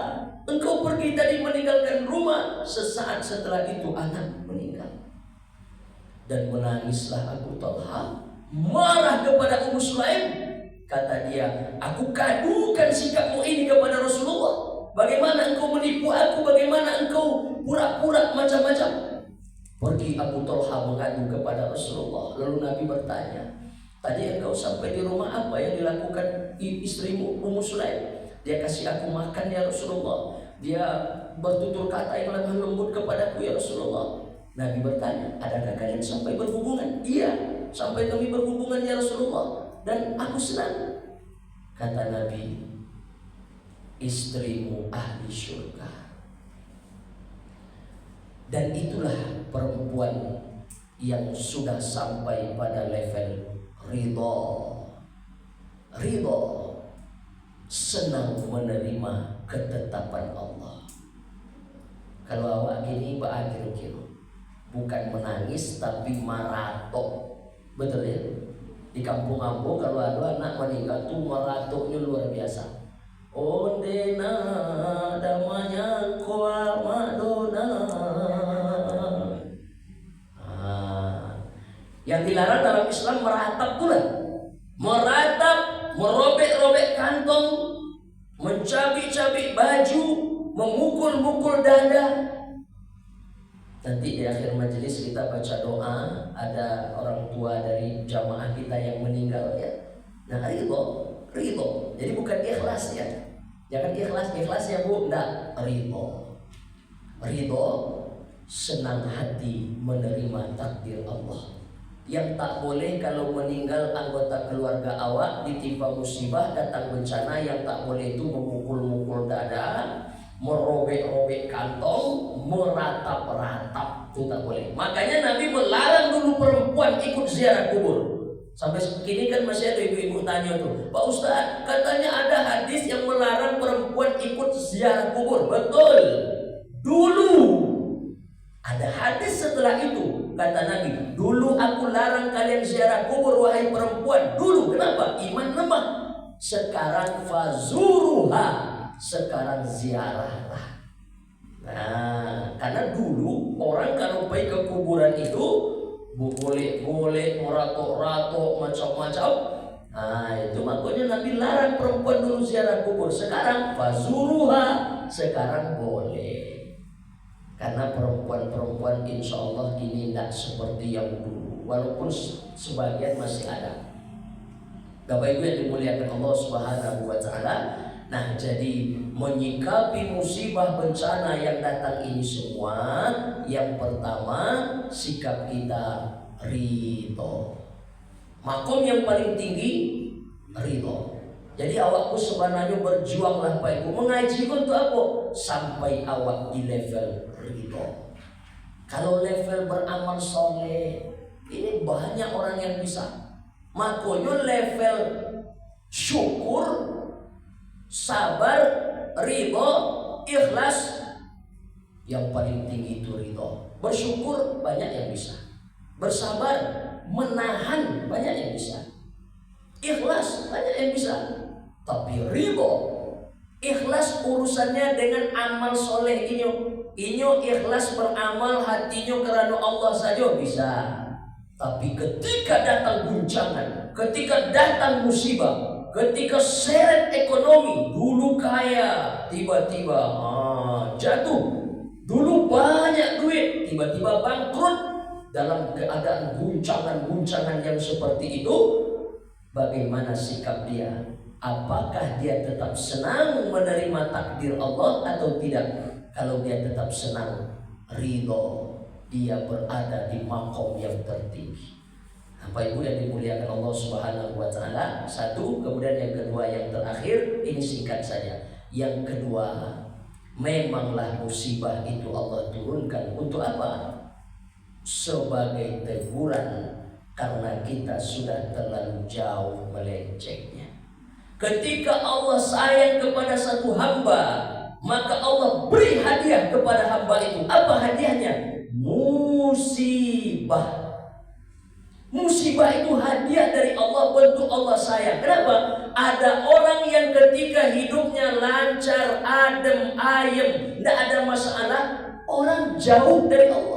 Engkau pergi tadi meninggalkan rumah. Sesaat setelah itu anak meninggal. Dan menangislah Abu Tolha, marah kepada Ummu Sulaim. Kata dia, aku kadukan sikapmu ini kepada Rasulullah. Bagaimana engkau menipu aku? Bagaimana engkau pura-pura macam-macam? Pergi Abu Tolha mengadu kepada Rasulullah. Lalu Nabi bertanya, tadi engkau sampai di rumah, apa yang dilakukan istrimu Ummu Sulaim? Dia kasih aku makan ya Rasulullah. Dia bertutur kata yang lemah lembut kepadaku ya Rasulullah. Nabi bertanya, adakah kalian sampai berhubungan? Iya, sampai kami berhubungan ya Rasulullah. Dan aku senang. Kata Nabi, istrimu ahli surga. Dan itulah perempuan yang sudah sampai pada level ridho. Ridho, senang menerima ketetapan Allah. Kalau awak gini bahagia kira, bukan menangis tapi maratok. Betul ya? Di kampung-kampung kalau ada anak meninggal tuh meratuknya luar biasa. Ondena damanya koa madona. Yang dilarang dalam Islam meratap pula. Meratap, merobek-robek kantong, mencabik-cabik baju, memukul-mukul dada. Nanti di akhir majelis kita baca doa, ada orang tua dari jamaah kita yang meninggal ya. Nah, ridho. Jadi bukan ikhlas ya. Jangan ikhlas ya Bu, enggak, ridho. Senang hati menerima takdir Allah. Yang tak boleh kalau meninggal anggota keluarga awak ditimpa musibah, datang bencana, yang tak boleh itu memukul-mukul dada, merobek-robek kantong, meratap-ratap, itu tak boleh. Makanya Nabi melarang dulu perempuan ikut ziarah kubur. Sampai kini kan masih ada ibu-ibu tanya tuh, Pak Ustaz, katanya ada hadis yang melarang perempuan ikut ziarah kubur. Betul. Dulu ada hadis setelah itu, kata Nabi, dulu aku larang kalian ziarah kubur wahai perempuan. Dulu kenapa? Iman lemah. Sekarang fazuruha, sekarang ziarahlah. Nah, karena dulu orang kalau pergi ke kuburan itu boleh meratok-ratok macam-macam. Nah, itu makanya Nabi larang perempuan dulu ziarah kubur. Sekarang fazuruha, sekarang boleh. Karena perempuan-perempuan insya Allah ini tidak seperti yang dulu, walaupun sebagian masih ada. Bapak Ibu yang dimuliakan Allah Subhanahu wa Ta'ala. Nah, jadi menyikapi musibah bencana yang datang ini semua, yang pertama sikap kita ridho. Makom yang paling tinggi ridho. Jadi awakku sebenarnya berjuanglah Pak Ibu. Mengaji untuk apa? Sampai awak di level ridho. Kalau level beramal soleh, ini banyak orang yang bisa. Makanya level syukur, sabar, ridho, ikhlas, yang paling tinggi itu ridho. Bersyukur banyak yang bisa. Bersabar, menahan banyak yang bisa. Ikhlas banyak yang bisa. Tapi ridho, ikhlas urusannya dengan amal soleh inyo ikhlas beramal hatinya karena Allah saja bisa. Tapi ketika datang guncangan, ketika datang musibah, ketika seret ekonomi, dulu kaya, tiba-tiba jatuh. Dulu banyak duit, tiba-tiba bangkrut. Dalam keadaan guncangan-guncangan yang seperti itu, bagaimana sikap dia? Apakah dia tetap senang menerima takdir Allah atau tidak? Kalau dia tetap senang, ridho, dia berada di makom yang tertinggi. Bapak Ibu yang dimuliakan Allah Subhanahu wa Ta'ala. Satu, kemudian yang kedua, yang terakhir, ini singkat saja. Yang kedua, memanglah musibah itu Allah turunkan untuk apa? Sebagai teguran karena kita sudah terlalu jauh melencengnya. Ketika Allah sayang kepada satu hamba, maka Allah beri hadiah kepada hamba itu. Apa hadiahnya? Musibah. Musibah itu hadiah dari Allah, bentuk Allah sayang. Kenapa? Ada orang yang ketika hidupnya lancar, adem, ayem, tidak ada masalah, orang jauh dari Allah.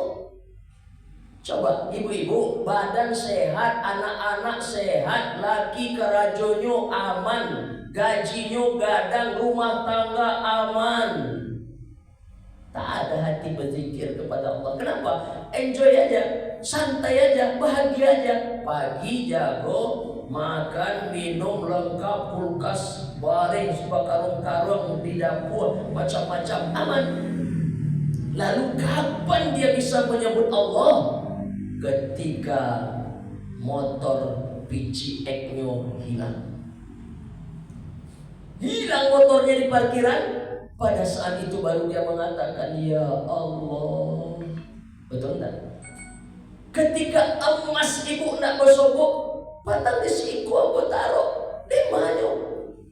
Coba ibu-ibu, badan sehat, anak-anak sehat, laki kerajonyo aman, gajinya gadang, rumah tangga aman. Tak ada hati berzikir kepada Allah. Kenapa? Enjoy aja, santai aja, bahagia aja. Pagi jago, makan, minum lengkap, kulkas, baring, sebakarung-karung di dapur, macam-macam aman. Lalu kapan dia bisa menyebut Allah? Ketika motor PCX-nya hilang. Hilang motornya di parkiran. Pada saat itu baru dia mengatakan, ya Allah. Betul enggak? Ketika emas ibu nak bersobok, patang di siku aku taruh di mana?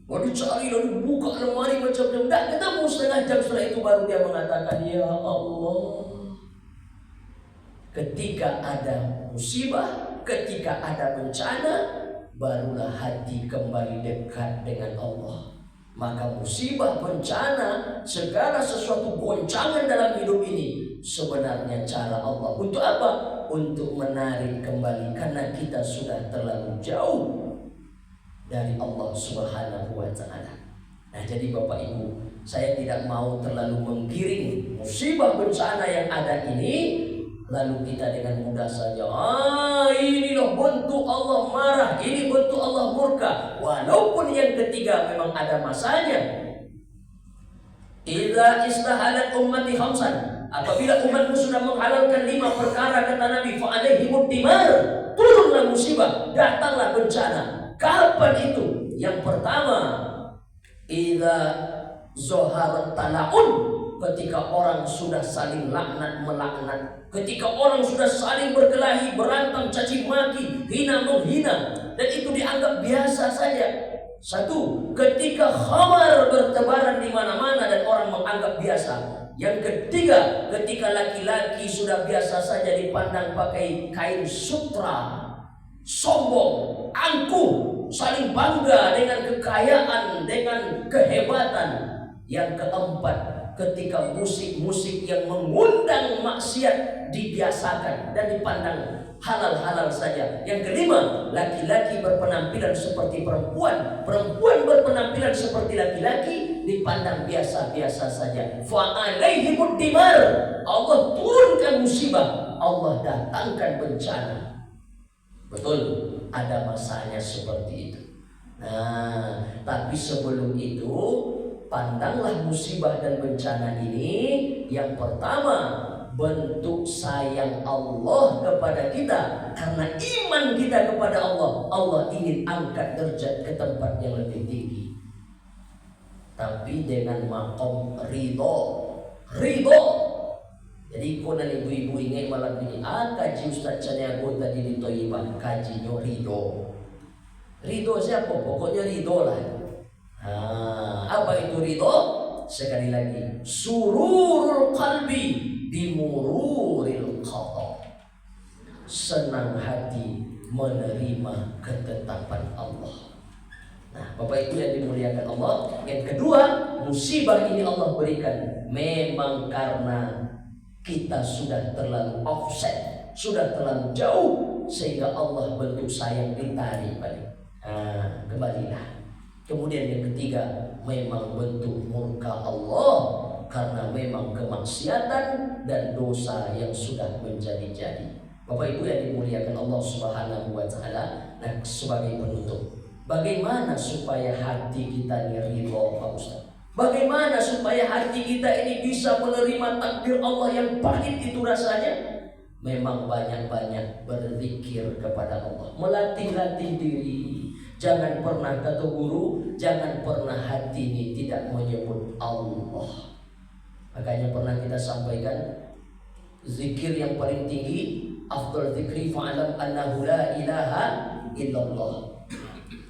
Mau dicari lalu buka lemari macam-macam. Tak ketemu, setengah jam setelah itu baru dia mengatakan, ya Allah. Ketika ada musibah, ketika ada bencana, barulah hati kembali dekat dengan Allah. Maka musibah, bencana, segala sesuatu goncangan dalam hidup ini sebenarnya cara Allah. Untuk apa? Untuk menarik kembali, karena kita sudah terlalu jauh dari Allah Subhanahu wa Ta'ala. Nah, jadi Bapak Ibu, saya tidak mau terlalu menggiring musibah bencana yang ada ini, lalu kita dengan mudah saja, ini loh bentuk Allah marah, ini bentuk Allah murka. Walaupun yang ketiga memang ada masanya. Idza istahalat ummati khamsan, apabila umatmu sudah menghalalkan 5 perkara, kata Nabi, fa alaihimud dimar, turunlah musibah, datanglah bencana. Kapan itu? Yang pertama, idza zoharat talaun, ketika orang sudah saling laknat melaknat, ketika orang sudah saling berkelahi, berantem, caci maki, hina menghina, dan itu dianggap biasa saja. Satu, ketika khamar bertebaran di mana-mana dan orang menganggap biasa. Yang ketiga, ketika laki-laki sudah biasa saja dipandang pakai kain sutra, sombong, angkuh, saling bangga dengan kekayaan, dengan kehebatan. Yang keempat, ketika musik-musik yang mengundang maksiat dibiasakan dan dipandang halal-halal saja. Yang kelima, laki-laki berpenampilan seperti perempuan, perempuan berpenampilan seperti laki-laki, dipandang biasa-biasa saja. Fa alaihimud dimar, Allah turunkan musibah, Allah datangkan bencana. Betul, ada masanya seperti itu. Nah, tapi sebelum itu, pandanglah musibah dan bencana ini. Yang pertama, bentuk sayang Allah kepada kita. Karena iman kita kepada Allah, Allah ingin angkat derajat ke tempat yang lebih tinggi. Tapi dengan makom ridho. Jadi konan ibu-ibu ingat malam ini, kaji Ustaz Caniago tadi di Toyibah, kajinya ridho. Ridho siapa? Pokoknya ridho lah. Apa itu ridho? Sekali lagi, sururul qalbi bimururil qada. Senang hati menerima ketetapan Allah. Nah, Bapak Ibu yang dimuliakan Allah, yang kedua, musibah ini Allah berikan memang karena kita sudah terlalu offset, sudah terlalu jauh, sehingga Allah bentuk sayang ditarik balik. Kembalilah. Kemudian yang ketiga, memang bentuk murka Allah karena memang kemaksiatan dan dosa yang sudah menjadi-jadi. Bapak Ibu yang dimuliakan Allah Subhanahu wa Ta'ala, nah sebagai penutup, bagaimana supaya hati kita ini ridho, Pak Ustaz? Bagaimana supaya hati kita ini bisa menerima takdir Allah yang pahit itu rasanya? Memang banyak-banyak berzikir kepada Allah, melatih-latih diri. Jangan pernah, kata guru, jangan pernah hati ini tidak menyebut Allah. Makanya pernah kita sampaikan, zikir yang paling tinggi, afdal zikri fa'alam annahu la ilaha illallah.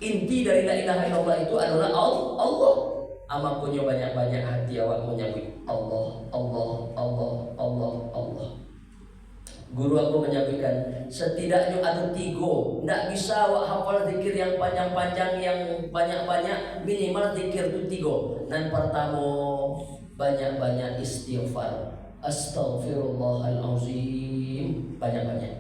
Inti dari la ilaha illallah itu adalah Allah. Ama punya banyak-banyak hati awak menyebut Allah, Allah, Allah, Allah, Allah. Guru aku menyampaikan, setidaknya ada 3. Tidak bisa awak hafal zikir yang panjang-panjang, yang banyak-banyak. Minimal zikir itu 3. Dan pertama, banyak-banyak istighfar. Astaghfirullahalazim. Banyak-banyak.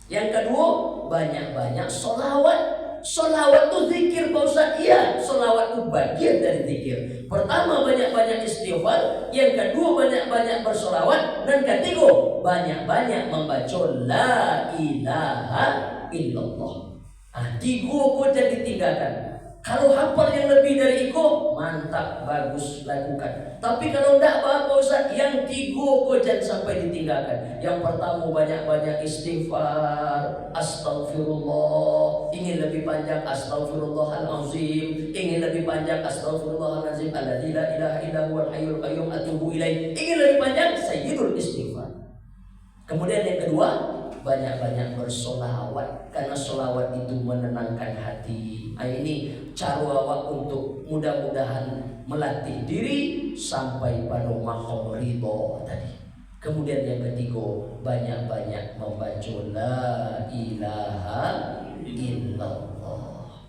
Yang kedua, banyak-banyak sholawat. Sholawat itu zikir, Pak Ustaz. Iya, sholawat itu bagian dari zikir. Pertama, banyak-banyak istighfar. Yang kedua, banyak-banyak bersholawat. Dan ketiga, banyak-banyak membaca la ilaha illallah. 3 kok jadi ditinggalkan. Kalau hafal yang lebih dari itu, mantap, bagus, lakukan. Tapi kalau tidak apa-apa Ustaz, yang 3 kok jangan sampai ditinggalkan. Yang pertama, banyak-banyak istighfar, astaghfirullah. Ingin lebih panjang, astaghfirullahalazim. Ingin lebih panjang, astaghfirullahalazim. Alladzi la ilaha illa huwal hayyul qayyum atubu ilaih. Ingin lebih panjang, sayyidul istighfar. Kemudian yang kedua, banyak-banyak bersolawat, karena solawat itu menenangkan hati. Ini cara awak untuk mudah-mudahan melatih diri sampai pada maqam ridho tadi. Kemudian yang ketiga, banyak-banyak membaca la ilaha illallah.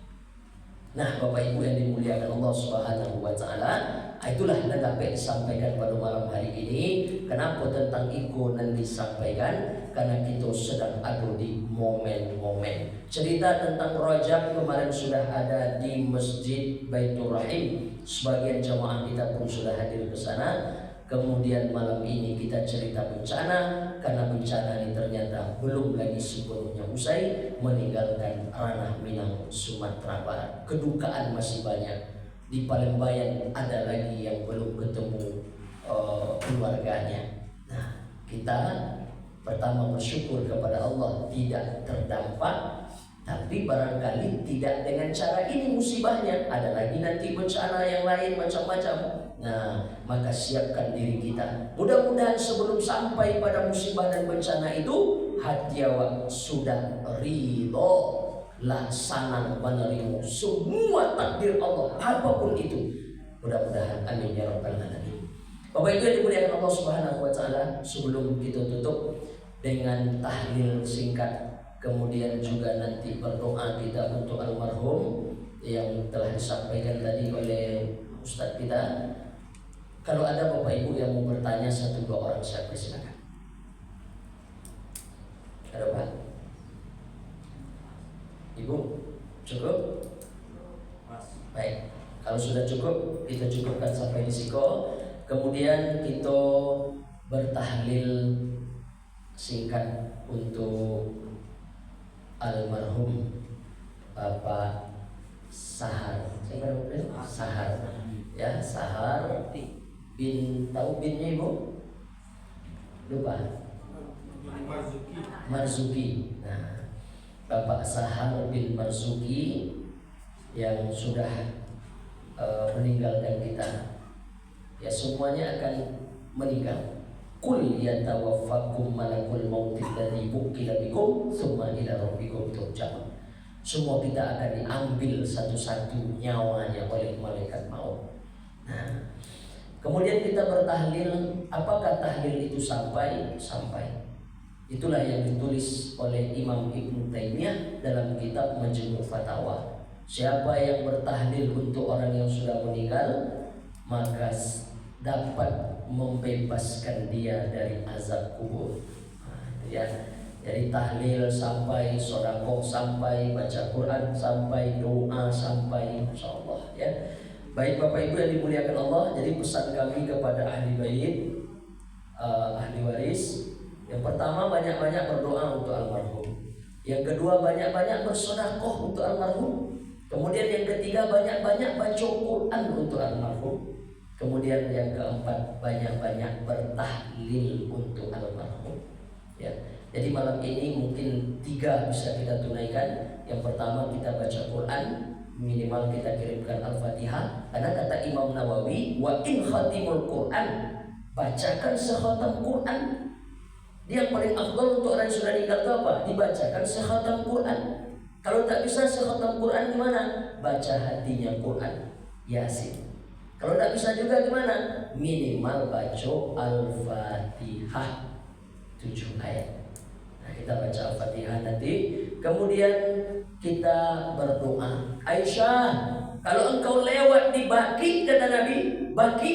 Nah, Bapak Ibu yang dimuliakan Allah Subhanahu wa taala, itulah yang dapat disampaikan pada malam hari ini. Kenapa tentang ikonan disampaikan? Karena kita sedang ada di momen-momen. Cerita tentang Rajab kemarin sudah ada di Masjid Baitur Rahim. Sebagian jamaah kita pun sudah hadir ke sana. Kemudian malam ini kita cerita bencana, karena bencana ini ternyata belum lagi sepenuhnya usai, meninggalkan ranah Minang, Sumatera Barat. Kedukaan masih banyak. Di Palembayan ada lagi yang belum ketemu keluarganya. Nah, kita pertama bersyukur kepada Allah tidak terdampak, tapi barangkali tidak dengan cara ini musibahnya. Ada lagi nanti bencana yang lain macam-macam. Nah, maka siapkan diri kita. Mudah-mudahan sebelum sampai pada musibah dan bencana itu, hati awak sudah ridho, laksana menerima semua takdir Allah apapun itu. Mudah-mudahan, amin ya rabbal alamin. Bapak Ibu yang dimuliakan Allah Subhanahu wa taala, sebelum kita tutup dengan tahlil singkat, kemudian juga nanti berdoa kita untuk almarhum yang telah disampaikan tadi oleh Ustadz kita. Kalau ada Bapak Ibu yang mau bertanya, 1-2 orang saya persilakan. Ada Pak? Ibu, cukup? Baik, kalau sudah cukup, kita cukupkan sampai di siko. Kemudian kita bertahlil singkat untuk almarhum Bapak Sahar. Sahar, ya, Sahar bin, tahu binnya Ibu? Lupa. Marzuki. Nah, Bapak Sahar bin Marzuki yang sudah meninggalkan kita. Ya, semuanya akan meninggal. Kul yatawaffakum malakul mautil ladzi wukila bikum tsumma ila rabbikum turja'un. Semua kita akan diambil satu-satu nyawanya oleh malaikat maut. Nah, kemudian kita bertahlil. Apakah tahlil itu sampai? Sampai. Itulah yang ditulis oleh Imam Ibn Taimiyah dalam kitab Majmu' Fatawa. Siapa yang bertahlil untuk orang yang sudah meninggal, maka dapat membebaskan dia dari azab kubur. Nah, ya. Jadi tahlil sampai, sedekah sampai, baca Quran sampai, doa sampai, insyaallah ya. Baik Bapak Ibu yang dimuliakan Allah, jadi pesan kami kepada ahli bait, ahli waris, yang pertama banyak-banyak berdoa untuk almarhum. Yang kedua banyak-banyak bersedekah untuk almarhum. Kemudian yang ketiga banyak-banyak baca Quran untuk almarhum. Kemudian yang keempat banyak-banyak bertahlil untuk almarhum. Ya. Jadi malam ini mungkin 3 bisa kita tunaikan. Yang pertama kita baca Quran, minimal kita kirimkan Al-Fatihah. Karena kata Imam Nawawi, wa in khatimul Quran, bacakan sekhatam Quran. Dia yang paling afdal untuk orang yang sudah meninggal itu apa? Dibacakan sekhatam Quran. Kalau tak bisa sekhatam Quran gimana? Baca hatinya Quran, Yasin. Kalau tak bisa juga gimana? Minimal baca Al-Fatihah 7 ayat. Nah, kita baca Al-Fatihah nanti. Kemudian kita berdoa. Aisyah, kalau engkau lewat di Baqi, kata Nabi, Baqi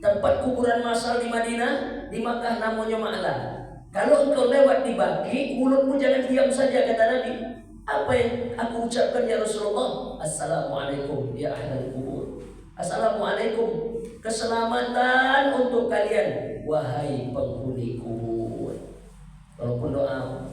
tempat kuburan massal di Madinah, di Makkah namanya Ma'la. Kalau engkau lewat di Baqi, mulutmu jangan diam saja, kata Nabi. Apa yang aku ucapkan ya Rasulullah? Assalamualaikum ya ahlal kubur. Assalamualaikum, keselamatan untuk kalian wahai penghuni kubur. Walaupun doa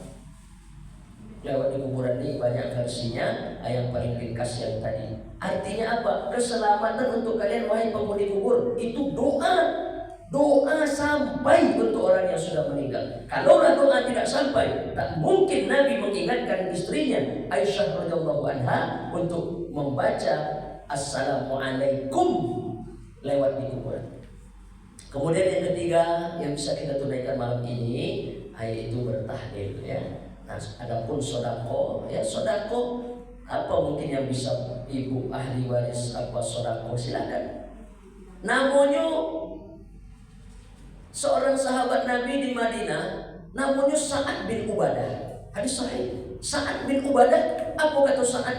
lewat di kuburan ini banyak versinya, yang paling ringkas yang tadi. Artinya apa? Keselamatan untuk kalian wahai penghuni kubur. Itu doa. Doa sampai untuk orang yang sudah meninggal. Kalau doa tidak sampai, tak mungkin Nabi mengingatkan istrinya Aisyah radhiyallahu anha untuk membaca Assalamualaikum lewat di kuburan. Kemudian yang ketiga yang bisa kita tunaikan malam ini yaitu bertahlil ya. Nah, adapun sedekah ya, sedekah apa mungkin yang bisa ibu ahli waris apa sedekah, silakan. Namanya seorang sahabat Nabi di Madinah, namanya Sa'ad bin Ubadah. Hadis sahih. Sa'ad bin Ubadah, apa kata Sa'ad?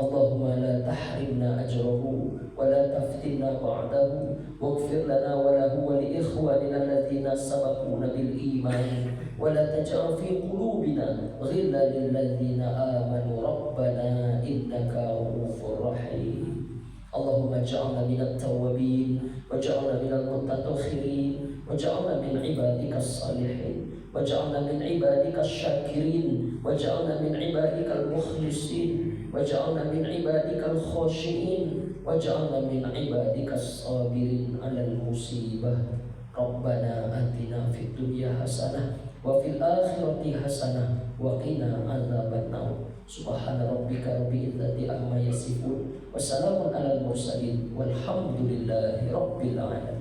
اللهم لا تحرمنا أجره ولا تفتنا بعده واغفر لنا وله ولإخواننا الذين سبقونا بالإيمان ولا تجعل في قلوبنا غلا للذين آمنوا ربنا إنك رؤوف رحيم اللهم اجعلنا من التوابين واجعلنا من المتطهرين واجعلنا من عبادك الصالحين واجعلنا من عبادك الشاكرين واجعلنا من عبادك المخلصين واجعلنا من عبادك الخاشعين واجعلنا من عبادك الصابرين على المصيبة ربنا آتنا في الدنيا حسنة وفي الآخرة حسنة وقنا عذاب النار سبحان ربك رب العزة عما يصفون وسلام على المرسلين والحمد لله رب العالمين.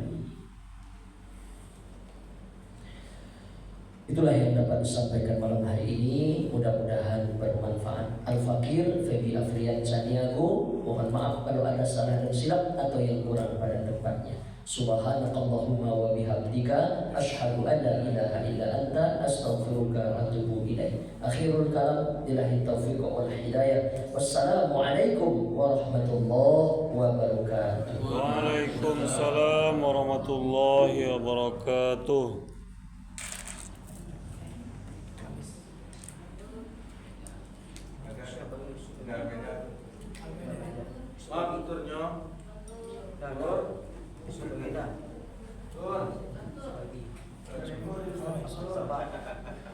Itulah yang dapat disampaikan malam hari ini, mudah-mudahan bermanfaat. Al-Fakir Febi Afrian Caniago, mohon maaf kalau ada salah dan silap atau yang kurang pada tempatnya. Subhanakallahumma wa bihamdika asyhadu an la ilaha illa anta astaghfiruka wa atubu ilaik. Akhirul kalam billahi taufiq wal hidayah. Wassalamualaikum warahmatullahi wabarakatuh. Waalaikumsalam warahmatullahi wabarakatuh.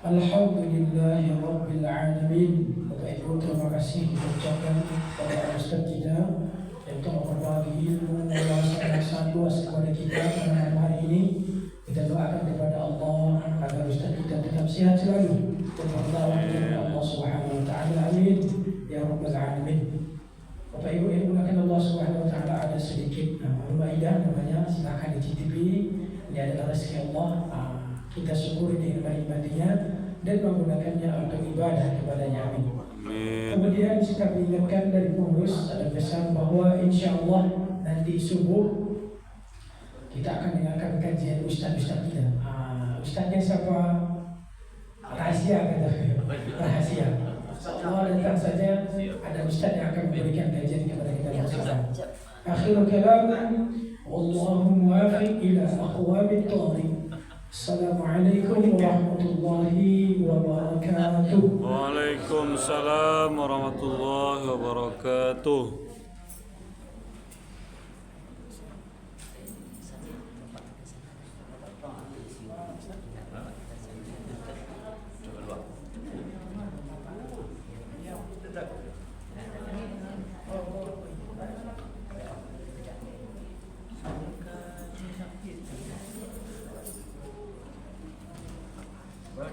Alhamdulillah Rabbil Alamin. Bapak Ibu, terima kasih diucapkan kepada Ustaz kita yang telah berbagi ilmu wawasan yang sangat luas kepada kita pada malam hari ini. Kita doakan kepada Allah agar Ustaz kita tetap sehat selalu dan bertawaf kepada Allah Subhanahu wa taala. Amin ya Rabbal Alamin. Bapak Ibu yang dimuliakan Allah Subhanahu wa taala, ada sedikit rumaidah namanya, silakan dicicipi. Ini adalah rezeki Allah. Kita syukuri nikmat-nikmatnya dan menggunakannya untuk ibadah kepadanya. Amin. Kemudian kami ingatkan dari pengurus ada pesan bahwa insya Allah nanti subuh kita akan dengarkan kajian ustaz-ustaz kita. Ustaznya siapa? Rahasia kata. Rahasia. Allah datang saja, ada ustaz yang akan memberikan kajian kepada kita bersama. Akhirul kalam, wallahu muwaffiq ila aqwamit thariq. Assalamualaikum warahmatullahi wabarakatuh. Waalaikumsalam warahmatullahi wabarakatuh.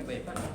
Bentar.